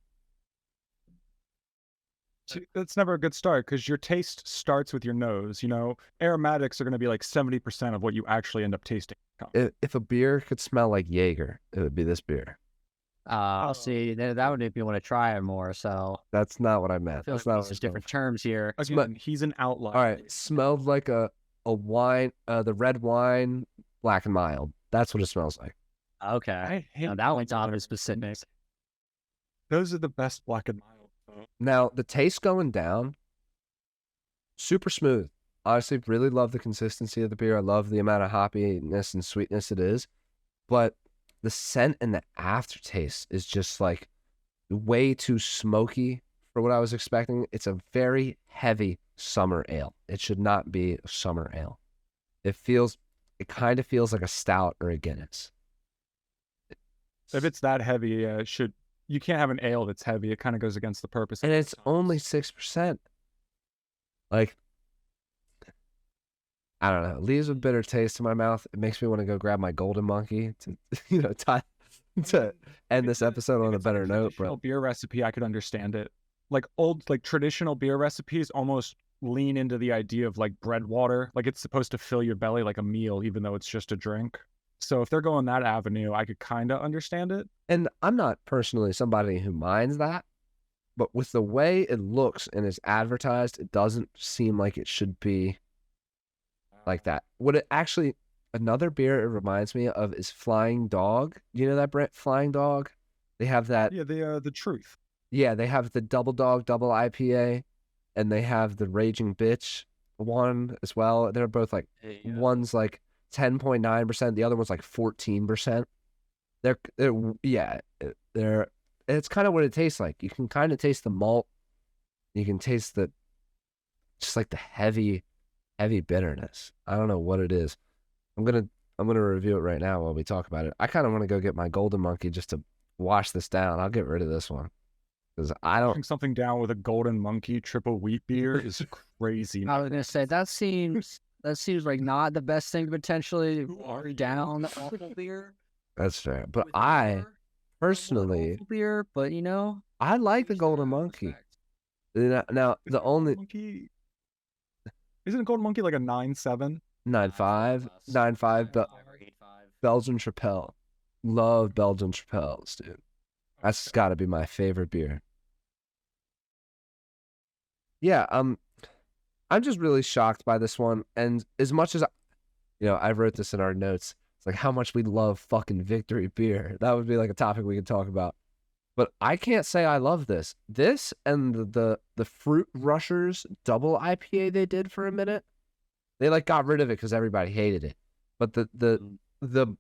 That's never a good start because your taste starts with your nose. You know, aromatics are going to be like 70% of what you actually end up tasting. If a beer could smell like Jaeger, it would be this beer. See, that would make me want to try it more. So That's not what I I meant. feel That's like not there's what I different terms here. Again, he's an outlier. All right, smelled like a wine, the red wine, black and mild. That's what it smells like. Okay, I hate now that one's on specific. those are the best black and mild. Now the taste going down, super smooth. Honestly, really love the consistency of the beer. I love the amount of hoppiness and sweetness it is, but the scent and the aftertaste is just like way too smoky for what I was expecting. It's a very heavy summer ale. It should not be a summer ale. It kind of feels like a stout or a Guinness. If it's that heavy, you can't have an ale that's heavy. It kind of goes against the purpose. And it's only 6%. Like, I don't know. It leaves a bitter taste in my mouth. It makes me want to go grab my golden monkey to, to end this episode on a better note, bro. Beer recipe, I could understand it. Like traditional beer recipes almost lean into the idea of like bread water. Like it's supposed to fill your belly like a meal, even though it's just a drink. So if they're going that avenue, I could kind of understand it. And I'm not personally somebody who minds that, but with the way it looks and is advertised, it doesn't seem like it should be like that. What it actually, another beer it reminds me of is Flying Dog. You know that brand, Flying Dog? They have that. Yeah, the truth. Yeah, they have the Double Dog Double IPA, and they have the Raging Bitch one as well. They're both like, one's like 10.9%, the other one's like 14%. It's kind of what it tastes like. You can kind of taste the malt. You can taste just like the heavy bitterness. I don't know what it is. I'm gonna review it right now while we talk about it. I kind of want to go get my golden monkey just to wash this down. I'll get rid of this one because I don't. Washing something down with a golden monkey triple wheat beer is crazy. I was gonna say that seems like not the best thing to potentially down awful beer. That's fair, but I personally beer, but I like the golden monkey. Now the only monkey, isn't golden monkey like a 9.7? 9.5, but Belgian Tripel. Love Belgian Tripels, dude. That's got to be my favorite beer. Yeah, I'm just really shocked by this one. And as much as I wrote this in our notes, it's like how much we love fucking Victory beer. That would be like a topic we could talk about. But I can't say I love this. This and the Fruit Rushers double IPA they did for a minute, they like got rid of it because everybody hated it. But the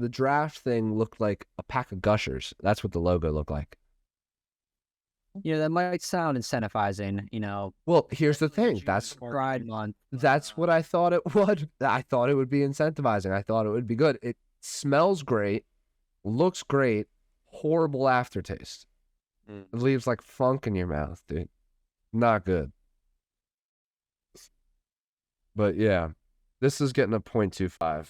draft thing looked like a pack of Gushers. That's what the logo looked like. That might sound incentivizing, Well, here's the thing. That's Pride Month. That's what I thought it would. I thought it would be incentivizing. I thought it would be good. It smells great, looks great, horrible aftertaste. It leaves like funk in your mouth, dude. Not good. But yeah, this is getting a 0.25.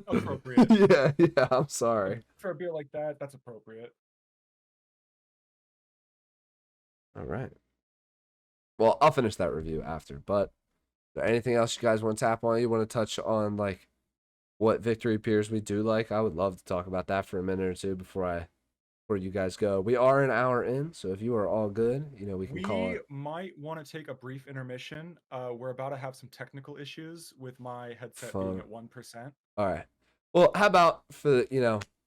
Appropriate. Yeah, I'm sorry. For a beer like that, that's appropriate. All right. Well, I'll finish that review after, but is there anything else you guys want to tap on? You want to touch on like what Victory beers we do like? I would love to talk about that for a minute or two before you guys go. We are an hour in, so if you are all good, we can call it. We might want to take a brief intermission. We're about to have some technical issues with my headset being at 1%. All right. Well, how about for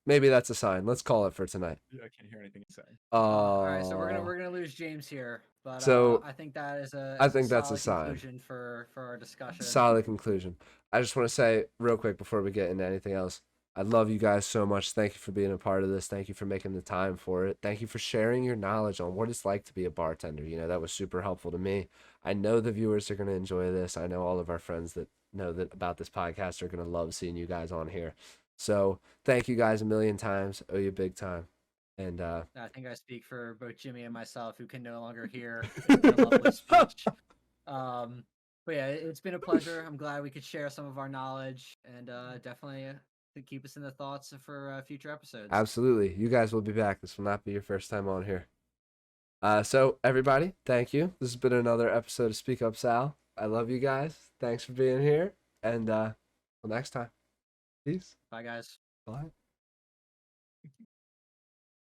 Maybe that's a sign. Let's call it for tonight. Yeah, I can't hear anything he's saying. All right, so we're gonna lose James here, but So I think that is a I think that's a solid sign. conclusion for our discussion. Solid conclusion. I just want to say real quick before we get into anything else, I love you guys so much. Thank you for being a part of this. Thank you for making the time for it. Thank you for sharing your knowledge on what it's like to be a bartender. You know, that was super helpful to me. I know the viewers are going to enjoy this. I know all of our friends that know that about this podcast are going to love seeing you guys on here. So thank you guys a million times. Owe you big time. And I think I speak for both Jimmy and myself, who can no longer hear the lovely speech. But yeah, it's been a pleasure. I'm glad we could share some of our knowledge, and definitely to keep us in the thoughts for future episodes. Absolutely. You guys will be back. This will not be your first time on here. So everybody, thank you. This has been another episode of Speak Up Sal. I love you guys. Thanks for being here. And until next time. Peace. Bye, guys. Bye.